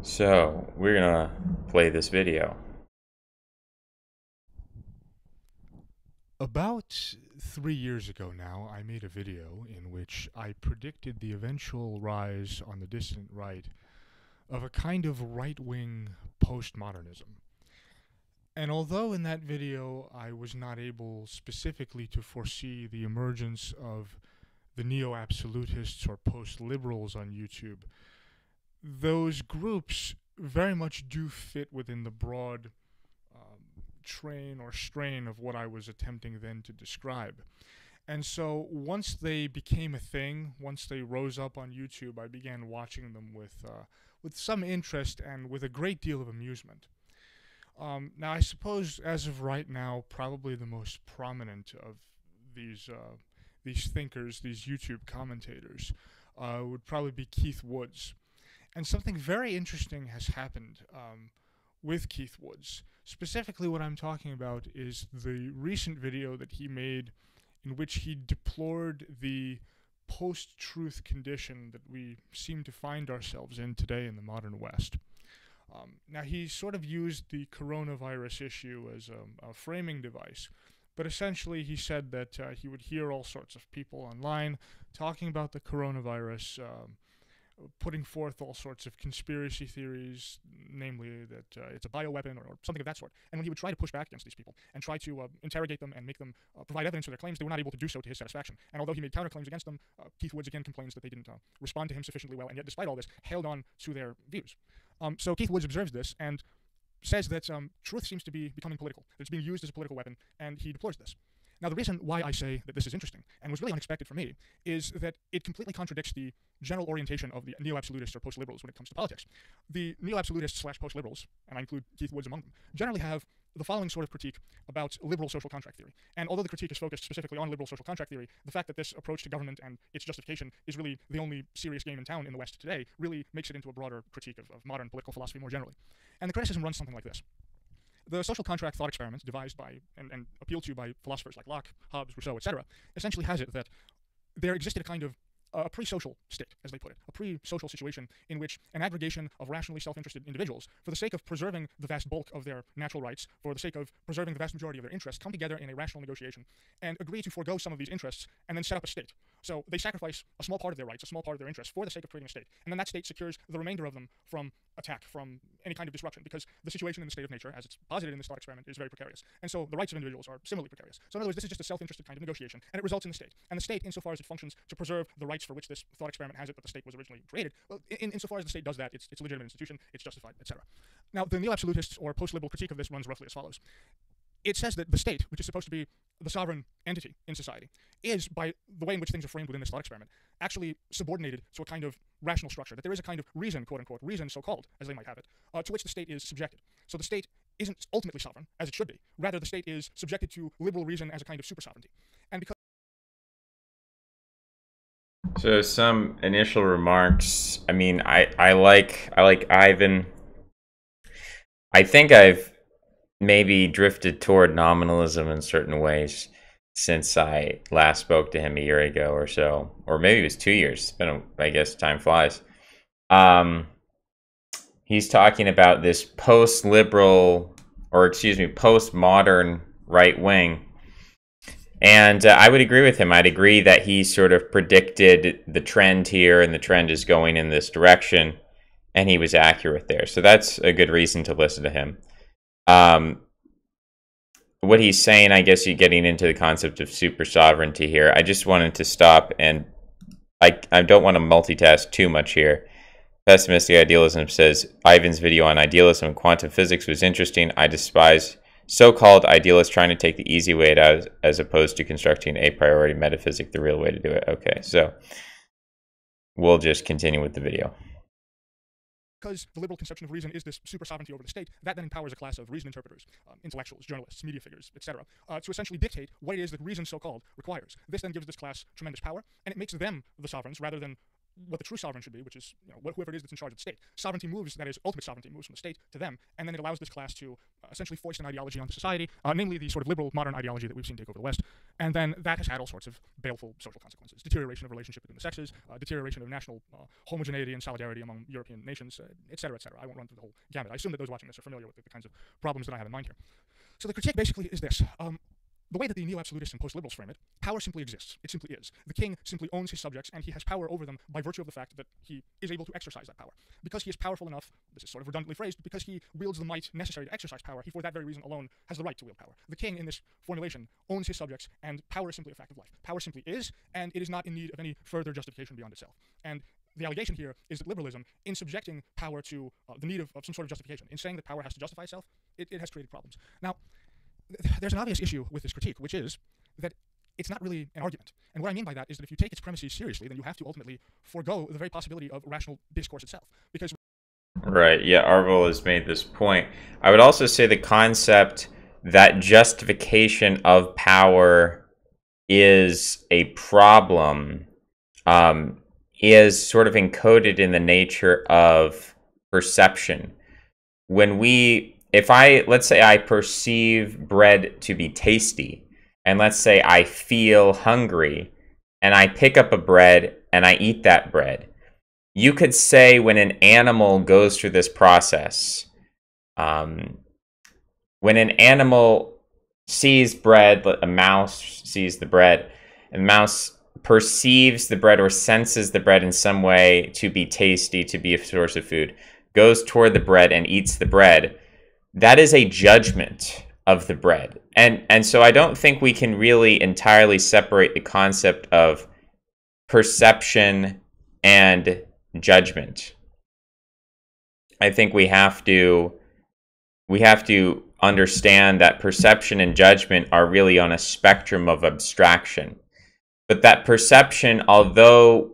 So, we're gonna play this video. About 3 years ago now, I made a video in which I predicted the eventual rise on the distant right of a kind of right wing postmodernism. And although in that video I was not able specifically to foresee the emergence of the neo absolutists or post liberals on YouTube, those groups very much do fit within the broad train or strain of what I was attempting then to describe. And so once they became a thing, once they rose up on YouTube, I began watching them with some interest and with a great deal of amusement. Now, I suppose as of right now, probably the most prominent of these these thinkers, these YouTube commentators, would probably be Keith Woods. And something very interesting has happened with Keith Woods. Specifically, what I'm talking about is the recent video that he made in which he deplored the post truth condition that we seem to find ourselves in today in the modern West. Now, he sort of used the coronavirus issue as a framing device, but essentially he said that he would hear all sorts of people online talking about the coronavirus, putting forth all sorts of conspiracy theories, namely that it's a bioweapon or something of that sort. And when he would try to push back against these people and try to interrogate them and make them provide evidence for their claims, they were not able to do so to his satisfaction. And although he made counterclaims against them, Keith Woods again complains that they didn't respond to him sufficiently well, and yet despite all this, held on to their views. So Keith Woods observes this and says that truth seems to be becoming political. It's being used as a political weapon, and he deplores this. Now, the reason why I say that this is interesting, and was really unexpected for me, is that it completely contradicts the general orientation of the neo-absolutists or post-liberals when it comes to politics. The neo-absolutists slash post-liberals, and I include Keith Woods among them, generally have the following sort of critique about liberal social contract theory. And although the critique is focused specifically on liberal social contract theory, the fact that this approach to government and its justification is really the only serious game in town in the West today really makes it into a broader critique of modern political philosophy more generally. And the criticism runs something like this. The social contract thought experiment devised by and appealed to by philosophers like Locke, Hobbes, Rousseau, etc., essentially has it that there existed a kind of a pre-social state, as they put it, a pre-social situation in which an aggregation of rationally self-interested individuals, for the sake of preserving the vast bulk of their natural rights, for the sake of preserving the vast majority of their interests, come together in a rational negotiation and agree to forego some of these interests and then set up a state. So they sacrifice a small part of their rights, a small part of their interests, for the sake of creating a state. And then that state secures the remainder of them from attack, from any kind of disruption, because the situation in the state of nature, as it's posited in this thought experiment, is very precarious. And so the rights of individuals are similarly precarious. So in other words, this is just a self-interested kind of negotiation, and it results in the state. And the state, insofar as it functions to preserve the rights for which this thought experiment has it that the state was originally created, well, insofar as the state does that, it's a legitimate institution, it's justified, etc. Now, the neo-absolutist or post-liberal critique of this runs roughly as follows. It says that the state, which is supposed to be the sovereign entity in society, is, by the way in which things are framed within this thought experiment, actually subordinated to a kind of rational structure, that there is a kind of reason, quote unquote, reason so-called, as they might have it, to which the state is subjected. So the state isn't ultimately sovereign, as it should be. Rather, the state is subjected to liberal reason as a kind of super-sovereignty. And because So, some initial remarks. I mean, I like Ivan. I think I've maybe drifted toward nominalism in certain ways since I last spoke to him a year ago or so, or maybe it was 2 years. It's been, I guess, time flies. Um, he's talking about this post-liberal, or excuse me, post-modern right wing. And I would agree with him. I'd agree that he sort of predicted the trend here, and the trend is going in this direction, and he was accurate there. So that's a good reason to listen to him. Um, what he's saying, I guess you're getting into the concept of super sovereignty here. I just wanted to stop, and I don't want to multitask too much here. Pessimistic Idealism says, Ivan's video on idealism and quantum physics was interesting. I despise so-called idealists trying to take the easy way out as opposed to constructing a priori metaphysic, the real way to do it. Okay, so we'll just continue with the video. because the liberal conception of reason is this super sovereignty over the state, that then empowers a class of reason interpreters, intellectuals, journalists, media figures, etc., to essentially dictate what it is that reason so-called requires. This then gives this class tremendous power, and it makes them the sovereigns rather than what the true sovereign should be, which is whoever it is that's in charge of the state. Sovereignty moves, that is, ultimate sovereignty moves from the state to them, and then it allows this class to essentially foist an ideology onto society, namely the sort of liberal modern ideology that we've seen take over the West. And then that has had all sorts of baleful social consequences: deterioration of relationship between the sexes, deterioration of national homogeneity and solidarity among European nations, et cetera, et cetera. I won't run through the whole gamut. I assume that those watching this are familiar with the kinds of problems that I have in mind here. So the critique basically is this. The way that the neo-absolutists and post-liberals frame it, power simply exists. It simply is. The king simply owns his subjects, and he has power over them by virtue of the fact that he is able to exercise that power. Because he is powerful enough, this is sort of redundantly phrased, but because he wields the might necessary to exercise power, he for that very reason alone has the right to wield power. The king, in this formulation, owns his subjects, and power is simply a fact of life. Power simply is, and it is not in need of any further justification beyond itself. And the allegation here is that liberalism, in subjecting power to the need of some sort of justification, in saying that power has to justify itself, it has created problems. Now, there's an obvious issue with this critique, which is that it's not really an argument. And what I mean by that is that if you take its premises seriously, then you have to ultimately forego the very possibility of rational discourse itself. Because right, yeah, Arvel has made this point. I would also say the concept that justification of power is a problem is sort of encoded in the nature of perception. Let's say I perceive bread to be tasty, and let's say I feel hungry, and I pick up a bread and I eat that bread. You could say when an animal goes through this process, when an animal sees bread, a mouse sees the bread, and the mouse perceives the bread or senses the bread in some way to be tasty, to be a source of food, goes toward the bread and eats the bread, that is a judgment of the bread. And so I don't think we can really entirely separate the concept of perception and judgment. I think we have to understand that perception and judgment are really on a spectrum of abstraction. But that perception, although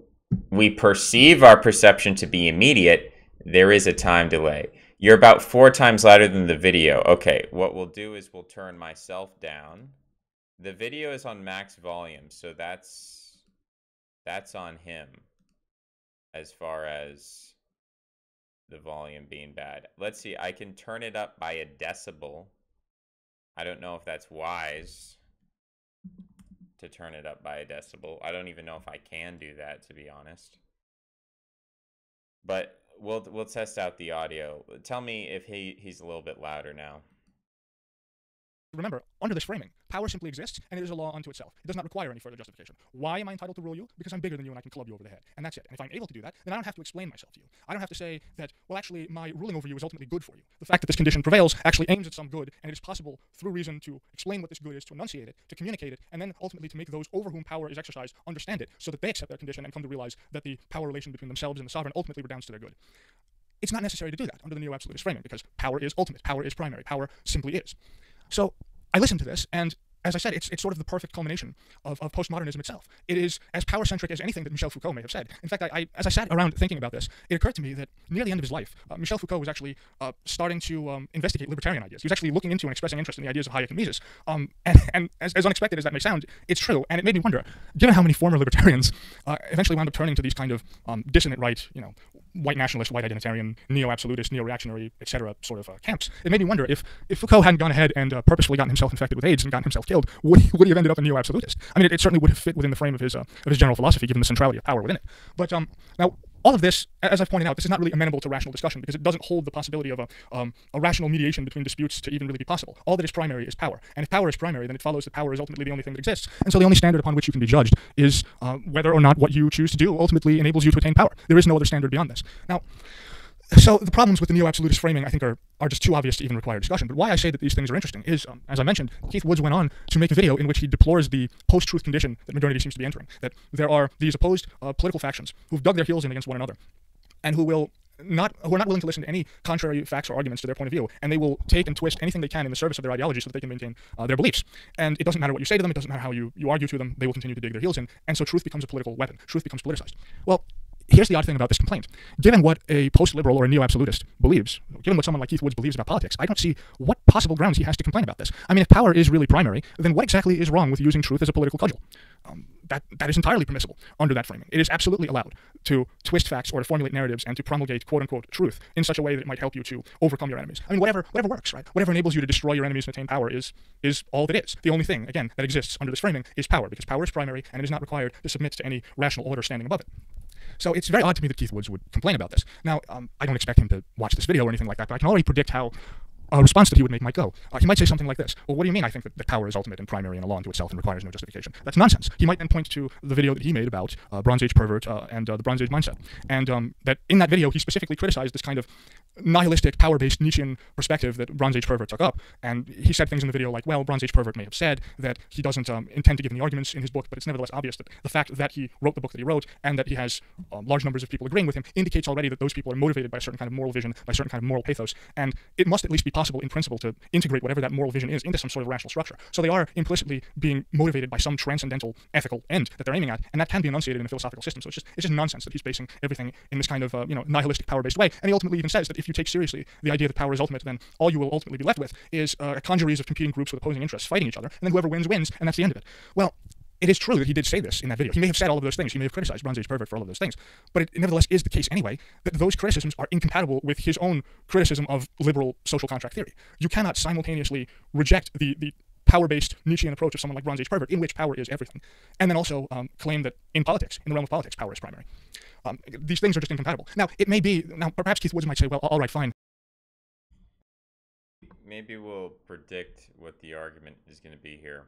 we perceive our perception to be immediate, there is a time delay. You're about 4 times louder than the video. Okay, what we'll do is we'll turn myself down. The video is on max volume, so that's on him as far as the volume being bad. Let's see, I can turn it up by a decibel. I don't know if that's wise to turn it up by a decibel. I don't even know if I can do that, to be honest. But we'll test out the audio. Tell me if he's a little bit louder now. Remember, under this framing, power simply exists, and it is a law unto itself. It does not require any further justification. Why am I entitled to rule you? Because I'm bigger than you and I can club you over the head. And that's it. And if I'm able to do that, then I don't have to explain myself to you. I don't have to say that, well, actually, my ruling over you is ultimately good for you. The fact that this condition prevails actually aims at some good, and it is possible, through reason, to explain what this good is, to enunciate it, to communicate it, and then ultimately to make those over whom power is exercised understand it, so that they accept their condition and come to realize that the power relation between themselves and the sovereign ultimately redounds to their good. It's not necessary to do that under the neo-absolutist framing, because power is ultimate, power is primary, power simply is. So I listened to this, and as I said, it's sort of the perfect culmination of postmodernism itself. It is as power-centric as anything that Michel Foucault may have said. In fact, as I sat around thinking about this, it occurred to me that near the end of his life, Michel Foucault was actually starting to investigate libertarian ideas. He was actually looking into and expressing interest in the ideas of Hayek and Mises. And as unexpected as that may sound, it's true, and it made me wonder, given how many former libertarians eventually wound up turning to these kind of dissonant right, white nationalist, white identitarian, neo-absolutist, neo-reactionary, etc. sort of camps, it made me wonder if Foucault hadn't gone ahead and purposefully gotten himself infected with AIDS and gotten himself killed, would he have ended up a neo-absolutist? I mean, it certainly would have fit within the frame of his general philosophy, given the centrality of power within it. But now, all of this, as I've pointed out, this is not really amenable to rational discussion because it doesn't hold the possibility of a rational mediation between disputes to even really be possible. All that is primary is power. And if power is primary, then it follows that power is ultimately the only thing that exists. And so the only standard upon which you can be judged is whether or not what you choose to do ultimately enables you to attain power. There is no other standard beyond this. Now, so the problems with the neo-absolutist framing, I think, are just too obvious to even require discussion. But why I say that these things are interesting is, as I mentioned, Keith Woods went on to make a video in which he deplores the post-truth condition that modernity seems to be entering, that there are these opposed political factions who've dug their heels in against one another, and who are not willing to listen to any contrary facts or arguments to their point of view, and they will take and twist anything they can in the service of their ideology so that they can maintain their beliefs. And it doesn't matter what you say to them, it doesn't matter how you argue to them, they will continue to dig their heels in, and so truth becomes a political weapon. Truth becomes politicized. Well, here's the odd thing about this complaint. Given what a post-liberal or a neo-absolutist believes, given what someone like Keith Woods believes about politics, I don't see what possible grounds he has to complain about this. I mean, if power is really primary, then what exactly is wrong with using truth as a political cudgel? that is entirely permissible under that framing. It is absolutely allowed to twist facts or to formulate narratives and to promulgate quote-unquote truth in such a way that it might help you to overcome your enemies. I mean, whatever works, right? Whatever enables you to destroy your enemies and attain power is all that is. The only thing, again, that exists under this framing is power, because power is primary and it is not required to submit to any rational order standing above it. So it's very odd to me that Keith Woods would complain about this. Now, I don't expect him to watch this video or anything like that, but I can already predict how a response that he would make might go. He might say something like this: well, what do you mean I think that power is ultimate and primary and a law unto itself and requires no justification? That's nonsense. He might then point to the video that he made about Bronze Age pervert and the Bronze Age mindset. And that in that video, he specifically criticized this kind of nihilistic, power-based Nietzschean perspective that Bronze Age pervert took up. And he said things in the video like, well, Bronze Age pervert may have said that he doesn't intend to give any arguments in his book, but it's nevertheless obvious that the fact that he wrote the book that he wrote and that he has large numbers of people agreeing with him indicates already that those people are motivated by a certain kind of moral vision, by a certain kind of moral pathos. And it must at least be possible in principle to integrate whatever that moral vision is into some sort of rational structure. So they are implicitly being motivated by some transcendental ethical end that they're aiming at, and that can be enunciated in a philosophical system. So it's just nonsense that he's basing everything in this kind of nihilistic power-based way. And he ultimately even says that if you take seriously the idea that power is ultimate, then all you will ultimately be left with is a congeries of competing groups with opposing interests fighting each other, and then whoever wins wins, and that's the end of it. Well, it is true that he did say this in that video. He may have said all of those things. He may have criticized Bronze Age pervert for all of those things. But it nevertheless is the case anyway that those criticisms are incompatible with his own criticism of liberal social contract theory. You cannot simultaneously reject the power-based Nietzschean approach of someone like Bronze Age pervert, in which power is everything, and then also claim that in politics, in the realm of politics, power is primary. These things are just incompatible. Now, it may be, perhaps Keith Woods might say, well, all right, fine. Maybe we'll predict what the argument is going to be here.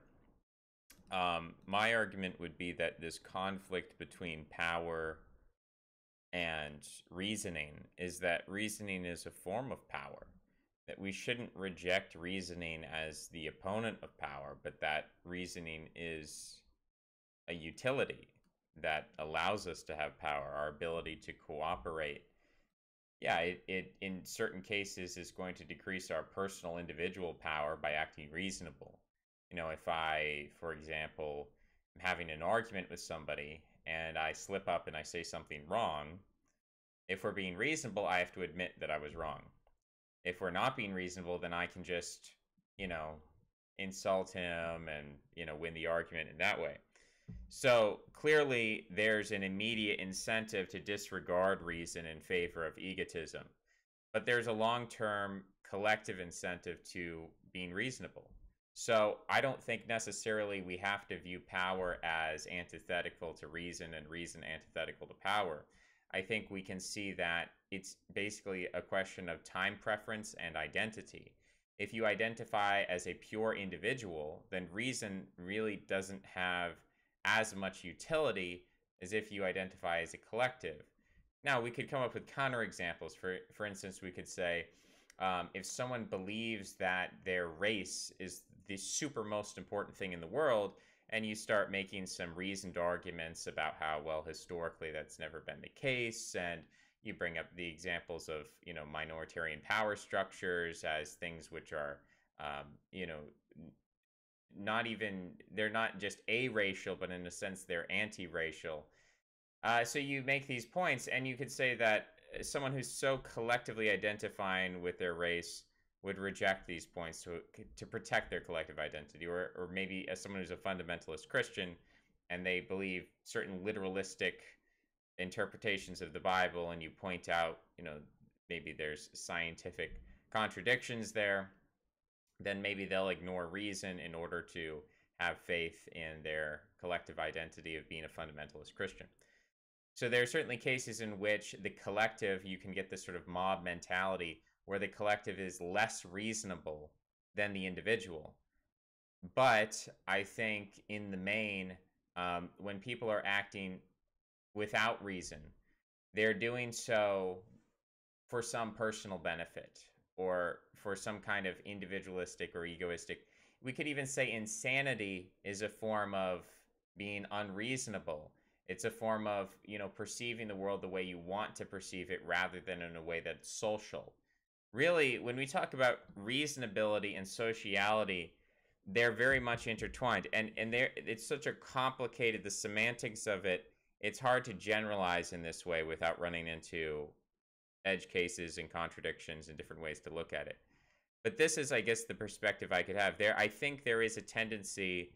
My argument would be that this conflict between power and reasoning is that reasoning is a form of power, that we shouldn't reject reasoning as the opponent of power, but that reasoning is a utility that allows us to have power, our ability to cooperate. Yeah, it in certain cases is going to decrease our personal individual power by acting reasonable. If I, for example, am having an argument with somebody and I slip up and I say something wrong, if we're being reasonable, I have to admit that I was wrong. If we're not being reasonable, then I can just, insult him and, win the argument in that way. So clearly there's an immediate incentive to disregard reason in favor of egotism, but there's a long-term collective incentive to being reasonable. So I don't think necessarily we have to view power as antithetical to reason and reason antithetical to power. I think we can see that it's basically a question of time preference and identity. If you identify as a pure individual, then reason really doesn't have as much utility as if you identify as a collective. Now, we could come up with counterexamples. For instance, we could say, if someone believes that their race is the super most important thing in the world, and you start making some reasoned arguments about how, well, historically that's never been the case, and you bring up the examples of, minoritarian power structures as things which are, they're not just a-racial, but in a sense they're anti-racial. So you make these points, and you could say that someone who's so collectively identifying with their race would reject these points to protect their collective identity, or maybe as someone who's a fundamentalist Christian and they believe certain literalistic interpretations of the Bible, and you point out, maybe there's scientific contradictions there, then maybe they'll ignore reason in order to have faith in their collective identity of being a fundamentalist Christian. So there are certainly cases in which the collective, you can get this sort of mob mentality where the collective is less reasonable than the individual. But I think in the main, when people are acting without reason, they're doing so for some personal benefit or for some kind of individualistic or egoistic. We could even say insanity is a form of being unreasonable. It's a form of, perceiving the world the way you want to perceive it rather than in a way that's social. Really, when we talk about reasonability and sociality, they're very much intertwined. And it's such a complicated, the semantics of it, it's hard to generalize in this way without running into edge cases and contradictions and different ways to look at it. But this is, I guess, the perspective I could have. I think there is a tendency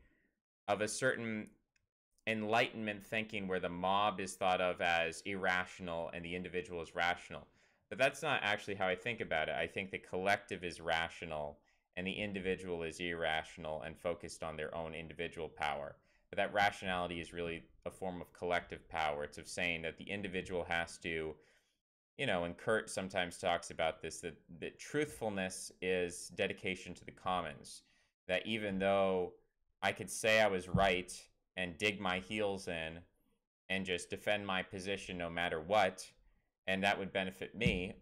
of a certain Enlightenment thinking where the mob is thought of as irrational and the individual is rational. But that's not actually how I think about it. I think the collective is rational and the individual is irrational and focused on their own individual power. But that rationality is really a form of collective power. It's of saying that the individual has to, and Kurt sometimes talks about this, that truthfulness is dedication to the commons. That even though I could say I was right and dig my heels in and just defend my position no matter what, and that would benefit me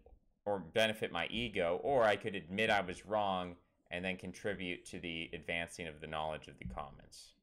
or benefit my ego, or I could admit I was wrong and then contribute to the advancing of the knowledge of the commons.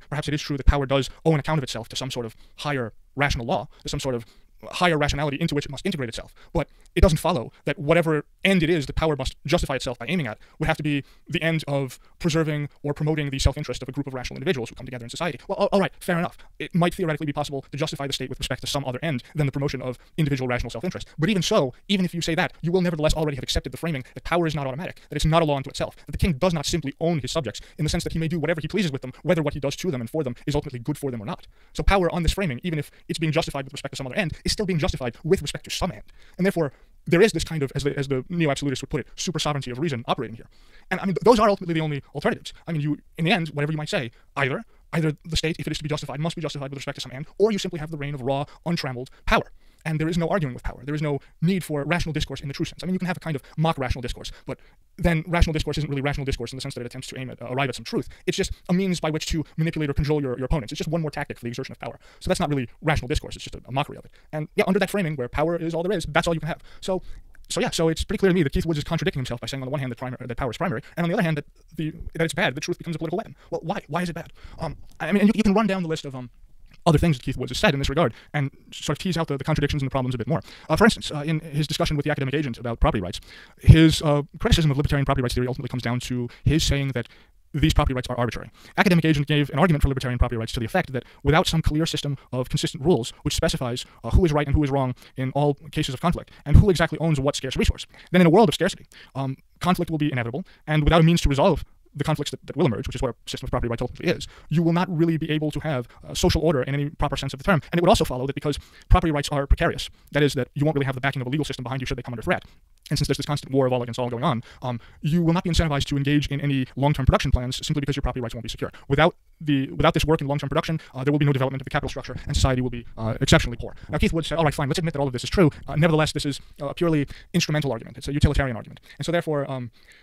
Perhaps it is true that power does owe an account of itself to some sort of higher rational law, to some sort of higher rationality into which it must integrate itself. But it doesn't follow that whatever end it is the power must justify itself by aiming at would have to be the end of preserving or promoting the self-interest of a group of rational individuals who come together in society. Well, all right, fair enough. It might theoretically be possible to justify the state with respect to some other end than the promotion of individual rational self-interest. But even so, even if you say that, you will nevertheless already have accepted the framing that power is not automatic, that it's not a law unto itself, that the king does not simply own his subjects in the sense that he may do whatever he pleases with them, whether what he does to them and for them is ultimately good for them or not. So power on this framing, even if it's being justified with respect to some other end, is still being justified with respect to some end. And therefore, there is this kind of, as the neo-absolutists would put it, super sovereignty of reason operating here. And I mean, those are ultimately the only alternatives. I mean, you, in the end, whatever you might say, either the state, if it is to be justified, must be justified with respect to some end, or you simply have the reign of raw, untrammeled power. And there is no arguing with power. There is no need for rational discourse in the true sense. I mean, you can have a kind of mock rational discourse, but then rational discourse isn't really rational discourse in the sense that it attempts to arrive at some truth. It's just a means by which to manipulate or control your opponents. It's just one more tactic for the exertion of power. So that's not really rational discourse. It's just a mockery of it. And yeah, under that framing where power is all there is, that's all you can have. So it's pretty clear to me that Keith Woods is contradicting himself by saying on the one hand that power is primary, and on the other hand that it's bad, that truth becomes a political weapon. Well, why? Why is it bad? I mean, you can run down the list of other things that Keith Woods has said in this regard and sort of tease out the contradictions and the problems a bit more. For instance, in his discussion with the academic agent about property rights, his criticism of libertarian property rights theory ultimately comes down to his saying that these property rights are arbitrary. Academic agent gave an argument for libertarian property rights to the effect that without some clear system of consistent rules which specifies who is right and who is wrong in all cases of conflict, and who exactly owns what scarce resource, then in a world of scarcity, conflict will be inevitable, and without a means to resolve the conflicts that will emerge, which is what a system of property rights ultimately is, you will not really be able to have social order in any proper sense of the term. And it would also follow that because property rights are precarious, that is, that you won't really have the backing of a legal system behind you should they come under threat. And since there's this constant war of all against all going on, you will not be incentivized to engage in any long-term production plans simply because your property rights won't be secure. Without this work in long-term production, there will be no development of the capital structure, and society will be exceptionally poor. Now, Keith Woods said, all right, fine, let's admit that all of this is true. Nevertheless, this is a purely instrumental argument. It's a utilitarian argument. And so therefore,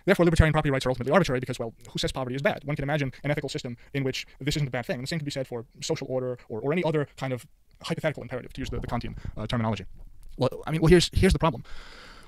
libertarian property rights are ultimately arbitrary because, well, who says poverty is bad? One can imagine an ethical system in which this isn't a bad thing. And the same can be said for social order or any other kind of hypothetical imperative, to use the Kantian terminology. Well, here's the problem.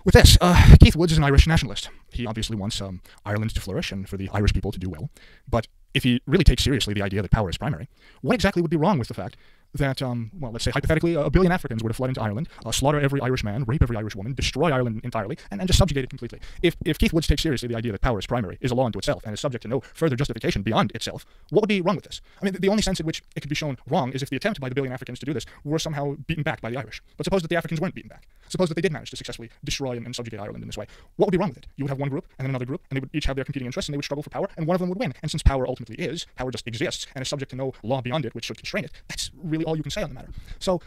With this, Keith Woods is an Irish nationalist. He obviously wants Ireland to flourish and for the Irish people to do well. But if he really takes seriously the idea that power is primary, what exactly would be wrong with the fact that, let's say hypothetically, 1 billion Africans were to flood into Ireland, slaughter every Irish man, rape every Irish woman, destroy Ireland entirely, and just subjugate it completely? If Keith Woods takes seriously the idea that power is primary, is a law unto itself, and is subject to no further justification beyond itself, what would be wrong with this? I mean, the only sense in which it could be shown wrong is if the attempt by the 1 billion Africans to do this were somehow beaten back by the Irish. But suppose that the Africans weren't beaten back. Suppose that they did manage to successfully destroy and subjugate Ireland in this way. What would be wrong with it? You would have one group and then another group, and they would each have their competing interests, and they would struggle for power, and one of them would win. And since power ultimately is, power just exists, and is subject to no law beyond it which should constrain it, that's really all you can say on the matter. So,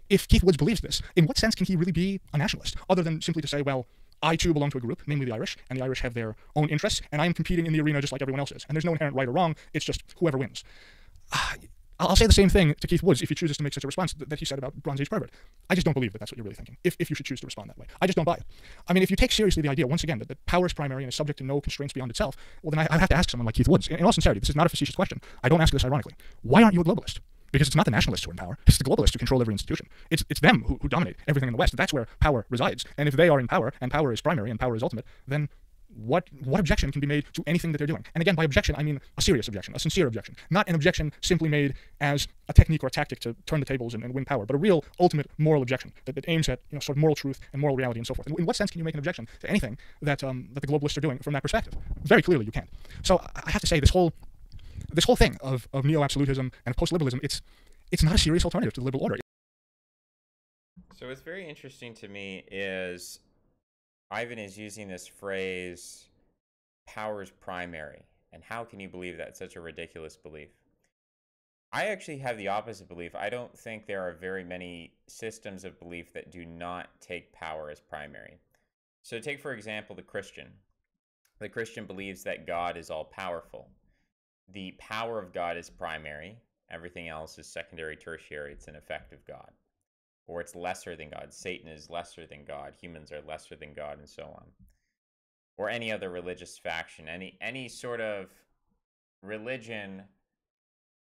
if Keith Woods believes this, in what sense can he really be a nationalist, other than simply to say, well, I too belong to a group, namely the Irish, and the Irish have their own interests, and I am competing in the arena just like everyone else is, and there's no inherent right or wrong, it's just whoever wins. I'll say the same thing to Keith Woods if he chooses to make such a response that he said about Bronze Age pervert. I just don't believe that that's what you're really thinking, if you should choose to respond that way. I just don't buy it. I mean, if you take seriously the idea, once again, that power is primary and is subject to no constraints beyond itself, well, then I have to ask someone like Keith Woods, in all sincerity, this is not a facetious question, I don't ask this ironically, why aren't you a globalist? Because it's not the nationalists who are in power, it's the globalists who control every institution. It's them who dominate everything in the West. That's where power resides. And if they are in power, and power is primary, and power is ultimate, then what objection can be made to anything that they're doing? And again, by objection, I mean a serious objection, a sincere objection. Not an objection simply made as a technique or a tactic to turn the tables and win power, but a real, ultimate moral objection that aims at sort of moral truth and moral reality and so forth. In what sense can you make an objection to anything that the globalists are doing from that perspective? Very clearly you can't. So I have to say, this whole thing of neo-absolutism and post-liberalism, it's not a serious alternative to the liberal order. So what's very interesting to me is Ivan is using this phrase, power is primary. And how can you believe that? Such a ridiculous belief. I actually have the opposite belief. I don't think there are very many systems of belief that do not take power as primary. So take, for example, the Christian. The Christian believes that God is all powerful. The power of God is primary. Everything else is secondary, tertiary. It's an effect of God. Or it's lesser than God. Satan is lesser than God. Humans are lesser than God, and so on. Or any other religious faction. Any sort of religion,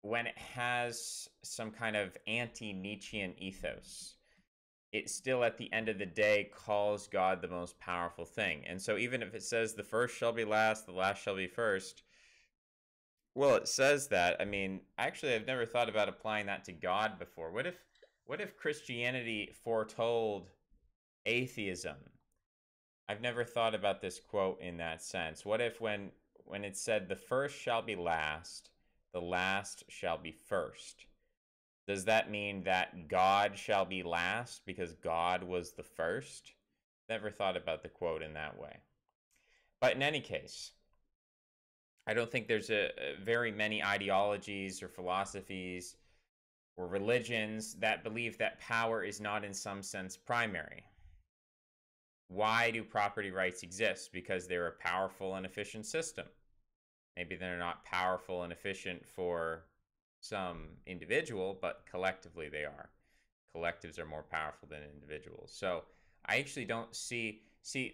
when it has some kind of anti-Nietzschean ethos, it still at the end of the day calls God the most powerful thing. And so even if it says the first shall be last, the last shall be first, well, it says that. I mean, actually, I've never thought about applying that to God before. What if Christianity foretold atheism? I've never thought about this quote in that sense. What if when it said the first shall be last, the last shall be first? Does that mean that God shall be last because God was the first? Never thought about the quote in that way. But in any case, I don't think there's very many ideologies or philosophies or religions that believe that power is not in some sense primary. Why do property rights exist? Because they're a powerful and efficient system. Maybe they're not powerful and efficient for some individual, but collectively they are. Collectives are more powerful than individuals. So I actually don't see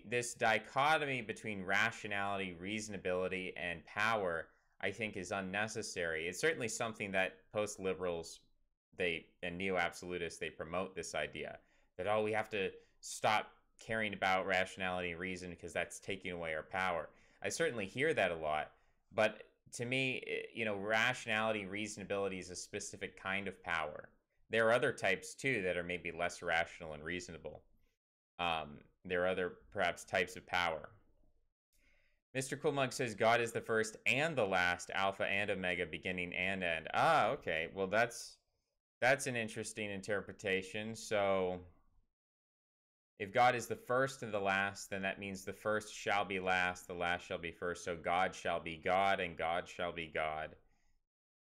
this dichotomy between rationality, reasonability, and power, I think is unnecessary. It's certainly something that post-liberals and neo-absolutists, they promote this idea that, oh, we have to stop caring about rationality and reason because that's taking away our power. I certainly hear that a lot, but to me, rationality, reasonability is a specific kind of power. There are other types too that are maybe less rational and reasonable. There are other perhaps types of power. Mr. Coolmug says God is the first and the last, Alpha and Omega, beginning and end. Ah, okay. Well, that's an interesting interpretation. So if God is the first and the last, then that means the first shall be last, the last shall be first. So God shall be God, and God shall be God.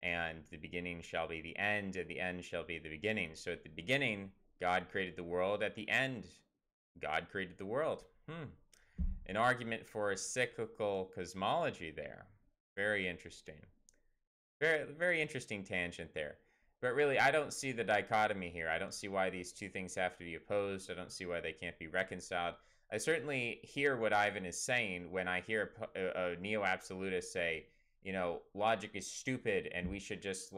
And the beginning shall be the end, and the end shall be the beginning. So at the beginning, God created the world. At the end, God created the world. An argument for a cyclical cosmology there. Very interesting. Very, very interesting tangent there. But really, I don't see the dichotomy here. I don't see why these two things have to be opposed. I don't see why they can't be reconciled. I certainly hear what Ivan is saying when I hear a neo-absolutist say, logic is stupid and we should just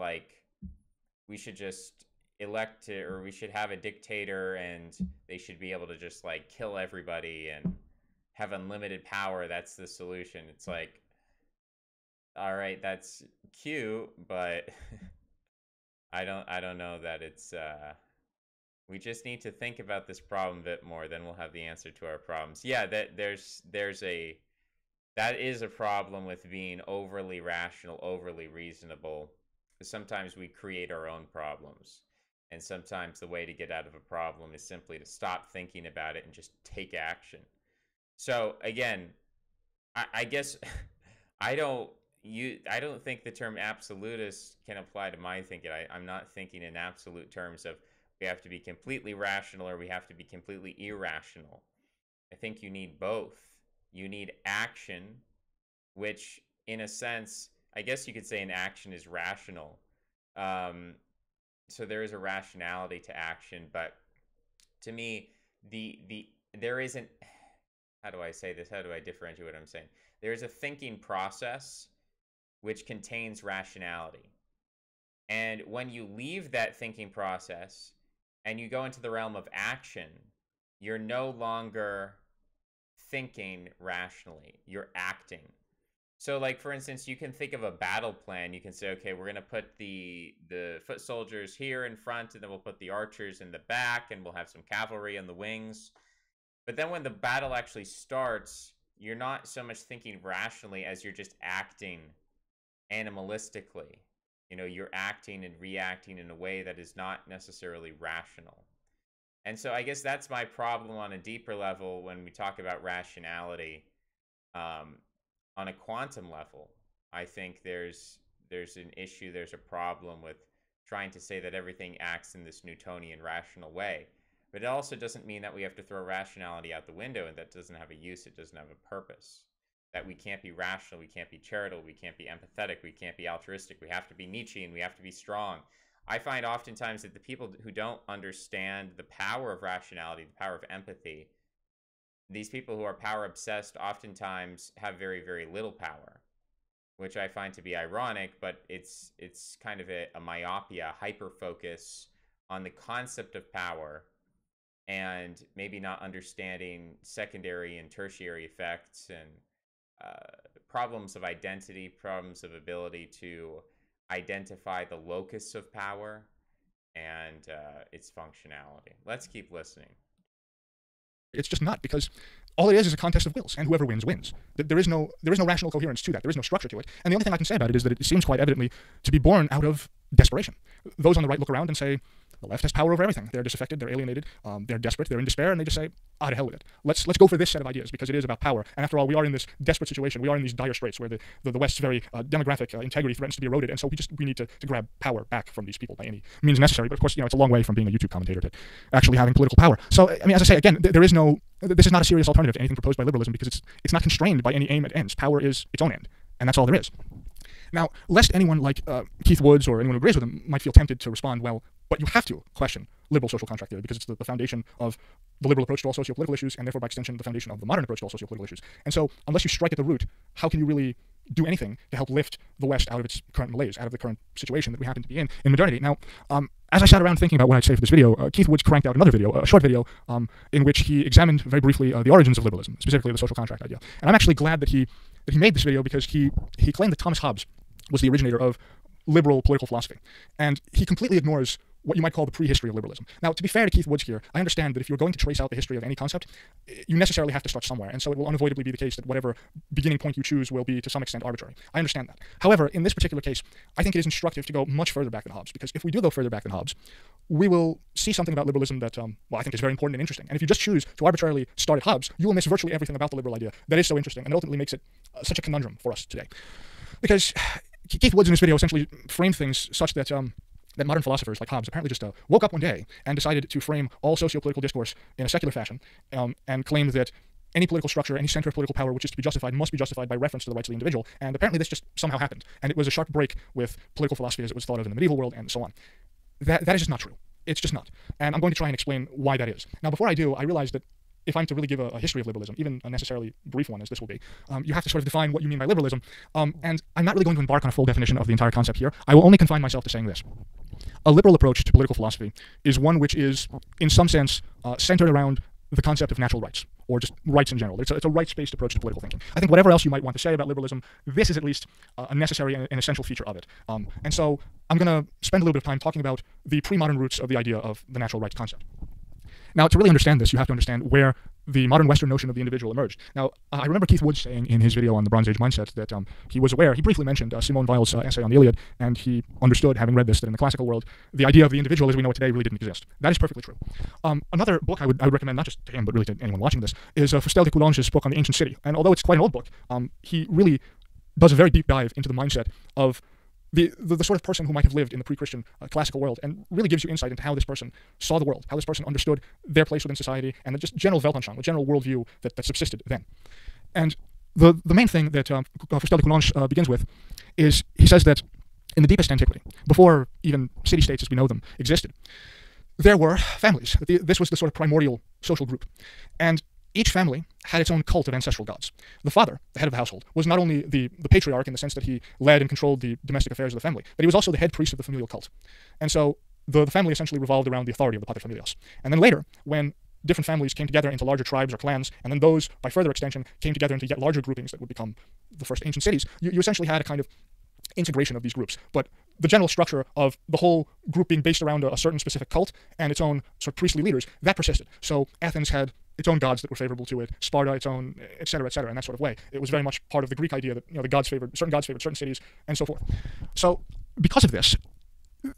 elect or we should have a dictator and they should be able to just kill everybody and have unlimited power. That's the solution. It's like, all right, that's cute, but I don't know that it's we just need to think about this problem a bit more, then we'll have the answer to our problems. Yeah, that is a problem with being overly rational, overly reasonable. Sometimes we create our own problems. And sometimes the way to get out of a problem is simply to stop thinking about it and just take action. So again, I guess I don't think the term absolutist can apply to my thinking. I'm not thinking in absolute terms of we have to be completely rational or we have to be completely irrational. I think you need both. You need action, which in a sense, I guess you could say an action is rational. So there is a rationality to action, but to me, there isn't, how do I say this? How do I differentiate what I'm saying? There's a thinking process which contains rationality. And when you leave that thinking process and you go into the realm of action, you're no longer thinking rationally, you're acting. So for instance, you can think of a battle plan. You can say, okay, we're going to put the foot soldiers here in front, and then we'll put the archers in the back, and we'll have some cavalry on the wings. But then when the battle actually starts, you're not so much thinking rationally as you're just acting animalistically. You're acting and reacting in a way that is not necessarily rational. And so I guess that's my problem on a deeper level when we talk about rationality. On a quantum level, I think there's an issue, there's a problem with trying to say that everything acts in this Newtonian rational way. But it also doesn't mean that we have to throw rationality out the window and that doesn't have a use, it doesn't have a purpose. That we can't be rational, we can't be charitable, we can't be empathetic, we can't be altruistic, we have to be Nietzschean, we have to be strong. I find oftentimes that the people who don't understand the power of rationality, the power of empathy, these people who are power obsessed oftentimes have very, very little power, which I find to be ironic, but it's kind of a myopia, hyper-focus on the concept of power and maybe not understanding secondary and tertiary effects and problems of identity, problems of ability to identify the locus of power and its functionality. Let's keep listening. It's just not, because all it is a contest of wills, and whoever wins, wins. There is no rational coherence to that. There is no structure to it. And the only thing I can say about it is that it seems quite evidently to be born out of desperation. Those on the right look around and say, the left has power over everything. They're disaffected, they're alienated, they're desperate, they're in despair, and they just say, ah, to hell with it. Let's go for this set of ideas, because it is about power. And after all, we are in this desperate situation. We are in these dire straits where the West's very demographic integrity threatens to be eroded, and so we need to grab power back from these people by any means necessary. But of course, it's a long way from being a YouTube commentator to actually having political power. So, I mean, as I say, again, this is not a serious alternative to anything proposed by liberalism, because it's not constrained by any aim at ends. Power is its own end, and that's all there is. Now, lest anyone like Keith Woods or anyone who agrees with him might feel tempted to respond, well, but you have to question liberal social contract theory, because it's the foundation of the liberal approach to all socio-political issues, and therefore by extension the foundation of the modern approach to all socio-political issues. And so, unless you strike at the root, how can you really do anything to help lift the West out of its current malaise, out of the current situation that we happen to be in modernity? Now, as I sat around thinking about what I'd say for this video, Keith Woods cranked out another video, a short video, in which he examined very briefly the origins of liberalism, specifically the social contract idea. And I'm actually glad that he made this video, because he claimed that Thomas Hobbes was the originator of liberal political philosophy. And he completely ignores what you might call the prehistory of liberalism. Now, to be fair to Keith Woods here, I understand that if you're going to trace out the history of any concept, you necessarily have to start somewhere, and so it will unavoidably be the case that whatever beginning point you choose will be to some extent arbitrary. I understand that. However, in this particular case, I think it is instructive to go much further back than Hobbes, because if we do go further back than Hobbes, we will see something about liberalism that, well, I think is very important and interesting. And if you just choose to arbitrarily start at Hobbes, you will miss virtually everything about the liberal idea that is so interesting, and ultimately makes it such a conundrum for us today. Because Keith Woods in this video essentially framed things such that that modern philosophers like Hobbes apparently just woke up one day and decided to frame all socio-political discourse in a secular fashion, and claimed that any political structure, any center of political power which is to be justified must be justified by reference to the rights of the individual. And apparently this just somehow happened. And it was a sharp break with political philosophy as it was thought of in the medieval world, and so on. That is just not true. It's just not. And I'm going to try and explain why that is. Now, before I do, I realize that if I'm to really give a history of liberalism, even a necessarily brief one as this will be, you have to sort of define what you mean by liberalism. And I'm not really going to embark on a full definition of the entire concept here. I will only confine myself to saying this. A liberal approach to political philosophy is one which is, in some sense, centered around the concept of natural rights, or just rights in general. It's a rights-based approach to political thinking. I think whatever else you might want to say about liberalism, this is at least a necessary and essential feature of it. And so I'm going to spend a little bit of time talking about the pre-modern roots of the idea of the natural rights concept. Now, to really understand this, you have to understand where the modern Western notion of the individual emerged. Now, I remember Keith Woods saying in his video on the Bronze Age mindset that he was aware, he briefly mentioned Simone Weil's essay on the Iliad, and he understood, having read this, that in the classical world, the idea of the individual as we know it today really didn't exist. That is perfectly true. Another book I would recommend, not just to him, but really to anyone watching this, is Fustel de Coulanges' book on the ancient city. And although it's quite an old book, he really does a very deep dive into the mindset of the sort of person who might have lived in the pre-Christian classical world, and really gives you insight into how this person saw the world, how this person understood their place within society, and the just general Weltanschauung, the general worldview that subsisted then. And the main thing that Fustel de Coulanges begins with is, he says that in the deepest antiquity, before even city-states as we know them existed, there were families. This was the sort of primordial social group. And each family had its own cult of ancestral gods. The father, the head of the household, was not only the patriarch in the sense that he led and controlled the domestic affairs of the family, but he was also the head priest of the familial cult. And so the family essentially revolved around the authority of the paterfamilias. And then later, when different families came together into larger tribes or clans, and then those, by further extension, came together into yet larger groupings that would become the first ancient cities, you essentially had a kind of integration of these groups. But the general structure of the whole group being based around a certain specific cult and its own sort of priestly leaders, that persisted. So Athens had its own gods that were favorable to it, Sparta its own, etc., in that sort of way. It was very much part of the Greek idea that the gods favored certain cities, and so forth. So because of this,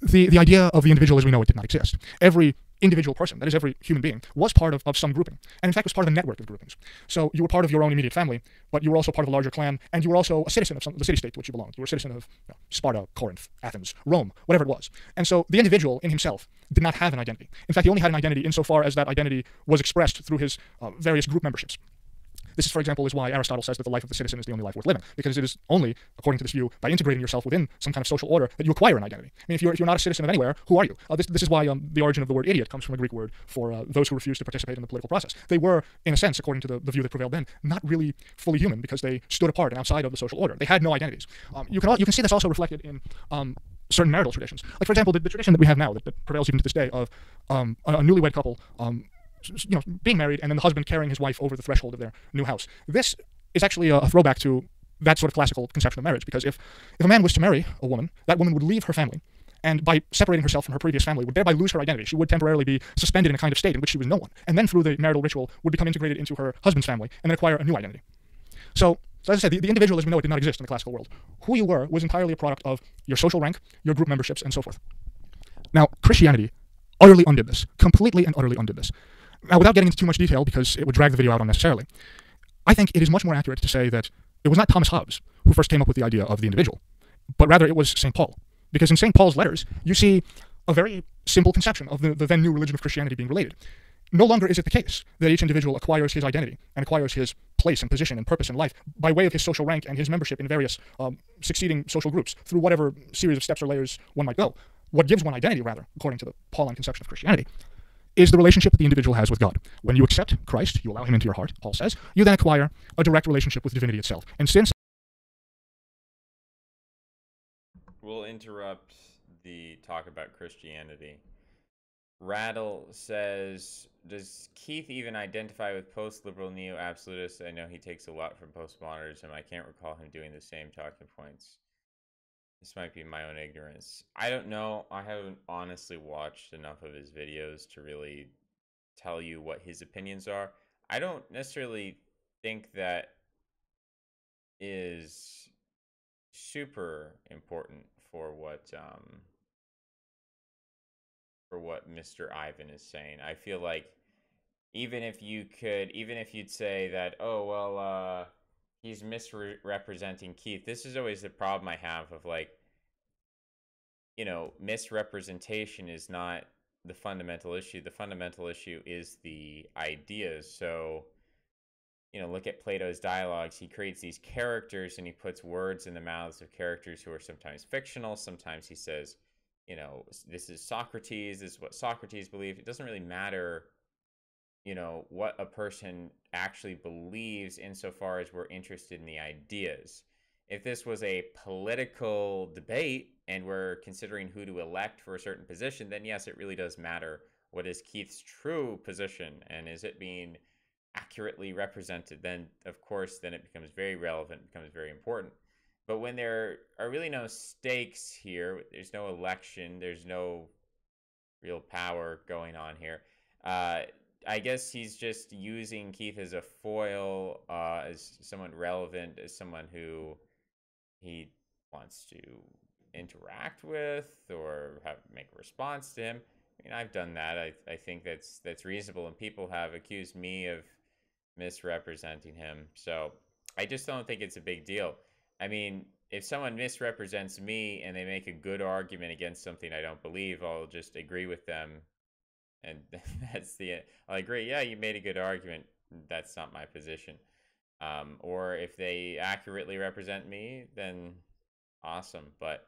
the idea of the individual as we know it did not exist. Every individual person, that is every human being, was part of some grouping, and in fact was part of a network of groupings. So you were part of your own immediate family, but you were also part of a larger clan, and you were also a citizen of the city-state to which you belonged. You were a citizen of Sparta, Corinth, Athens, Rome, whatever it was. And so the individual in himself did not have an identity. In fact, he only had an identity insofar as that identity was expressed through his various group memberships. This, for example, is why Aristotle says that the life of the citizen is the only life worth living, because it is only, according to this view, by integrating yourself within some kind of social order that you acquire an identity. I mean, if you're not a citizen of anywhere, who are you? This is why the origin of the word idiot comes from a Greek word for those who refuse to participate in the political process. They were, in a sense, according to the view that prevailed then, not really fully human because they stood apart and outside of the social order. They had no identities. You can see this also reflected in certain marital traditions. Like, for example, the tradition that we have now that prevails even to this day of a newlywed couple being married and then the husband carrying his wife over the threshold of their new house. This is actually a throwback to that sort of classical conception of marriage, because if a man was to marry a woman, that woman would leave her family, and by separating herself from her previous family would thereby lose her identity. She would temporarily be suspended in a kind of state in which she was no one, and then through the marital ritual would become integrated into her husband's family and then acquire a new identity. So as I said, the individual as we know it did not exist in the classical world. Who you were was entirely a product of your social rank, your group memberships, and so forth. Now, Christianity utterly undid this, completely and utterly undid this. Now, without getting into too much detail, because it would drag the video out unnecessarily, I think it is much more accurate to say that it was not Thomas Hobbes who first came up with the idea of the individual, but rather it was St. Paul. Because in St. Paul's letters, you see a very simple conception of the then new religion of Christianity being related. No longer is it the case that each individual acquires his identity and acquires his place and position and purpose in life by way of his social rank and his membership in various succeeding social groups through whatever series of steps or layers one might go. What gives one identity, rather, according to the Pauline conception of Christianity, is the relationship that the individual has with God. When you accept Christ, you allow him into your heart, Paul says, you then acquire a direct relationship with divinity itself. And since... We'll interrupt the talk about Christianity. Rattle says, does Keith even identify with post-liberal neo-absolutists? I know he takes a lot from postmodernism. I can't recall him doing the same talking points. This might be my own ignorance. I don't know. I haven't honestly watched enough of his videos to really tell you what his opinions are. I don't necessarily think that is super important for what Mr. Ivan is saying. I feel like even if you'd say that, oh, well, he's misrepresenting Keith. This is always the problem I have of, like, misrepresentation is not the fundamental issue. The fundamental issue is the ideas. So, look at Plato's dialogues. He creates these characters and he puts words in the mouths of characters who are sometimes fictional. Sometimes he says, this is Socrates, this is what Socrates believed. It doesn't really matter what a person actually believes insofar as we're interested in the ideas. If this was a political debate and we're considering who to elect for a certain position, then yes, it really does matter what is Keith's true position and is it being accurately represented. Then, of course, then it becomes very relevant, becomes very important. But when there are really no stakes here, there's no election, there's no real power going on here, I guess he's just using Keith as a foil, as someone relevant, as someone who he wants to interact with or make a response to him. I mean, I've done that. I think that's reasonable, and people have accused me of misrepresenting him. So I just don't think it's a big deal. I mean, if someone misrepresents me and they make a good argument against something I don't believe, I'll just agree with them. And I'll agree, yeah, you made a good argument. That's not my position. Or if they accurately represent me, then awesome. But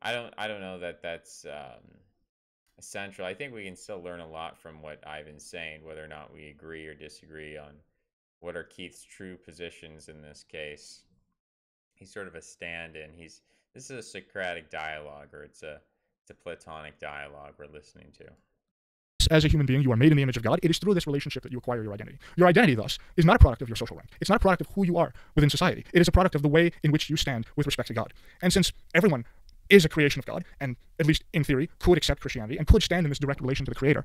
I don't know that that's essential. I think we can still learn a lot from what Ivan's saying, whether or not we agree or disagree on what are Keith's true positions in this case. He's sort of a stand-in. This is a Socratic dialogue, or it's a Platonic dialogue we're listening to. As a human being, you are made in the image of God. It is through this relationship that you acquire your identity. Your identity, thus, is not a product of your social rank. It's not a product of who you are within society. It is a product of the way in which you stand with respect to God. And since everyone is a creation of God, and at least in theory, could accept Christianity and could stand in this direct relation to the Creator,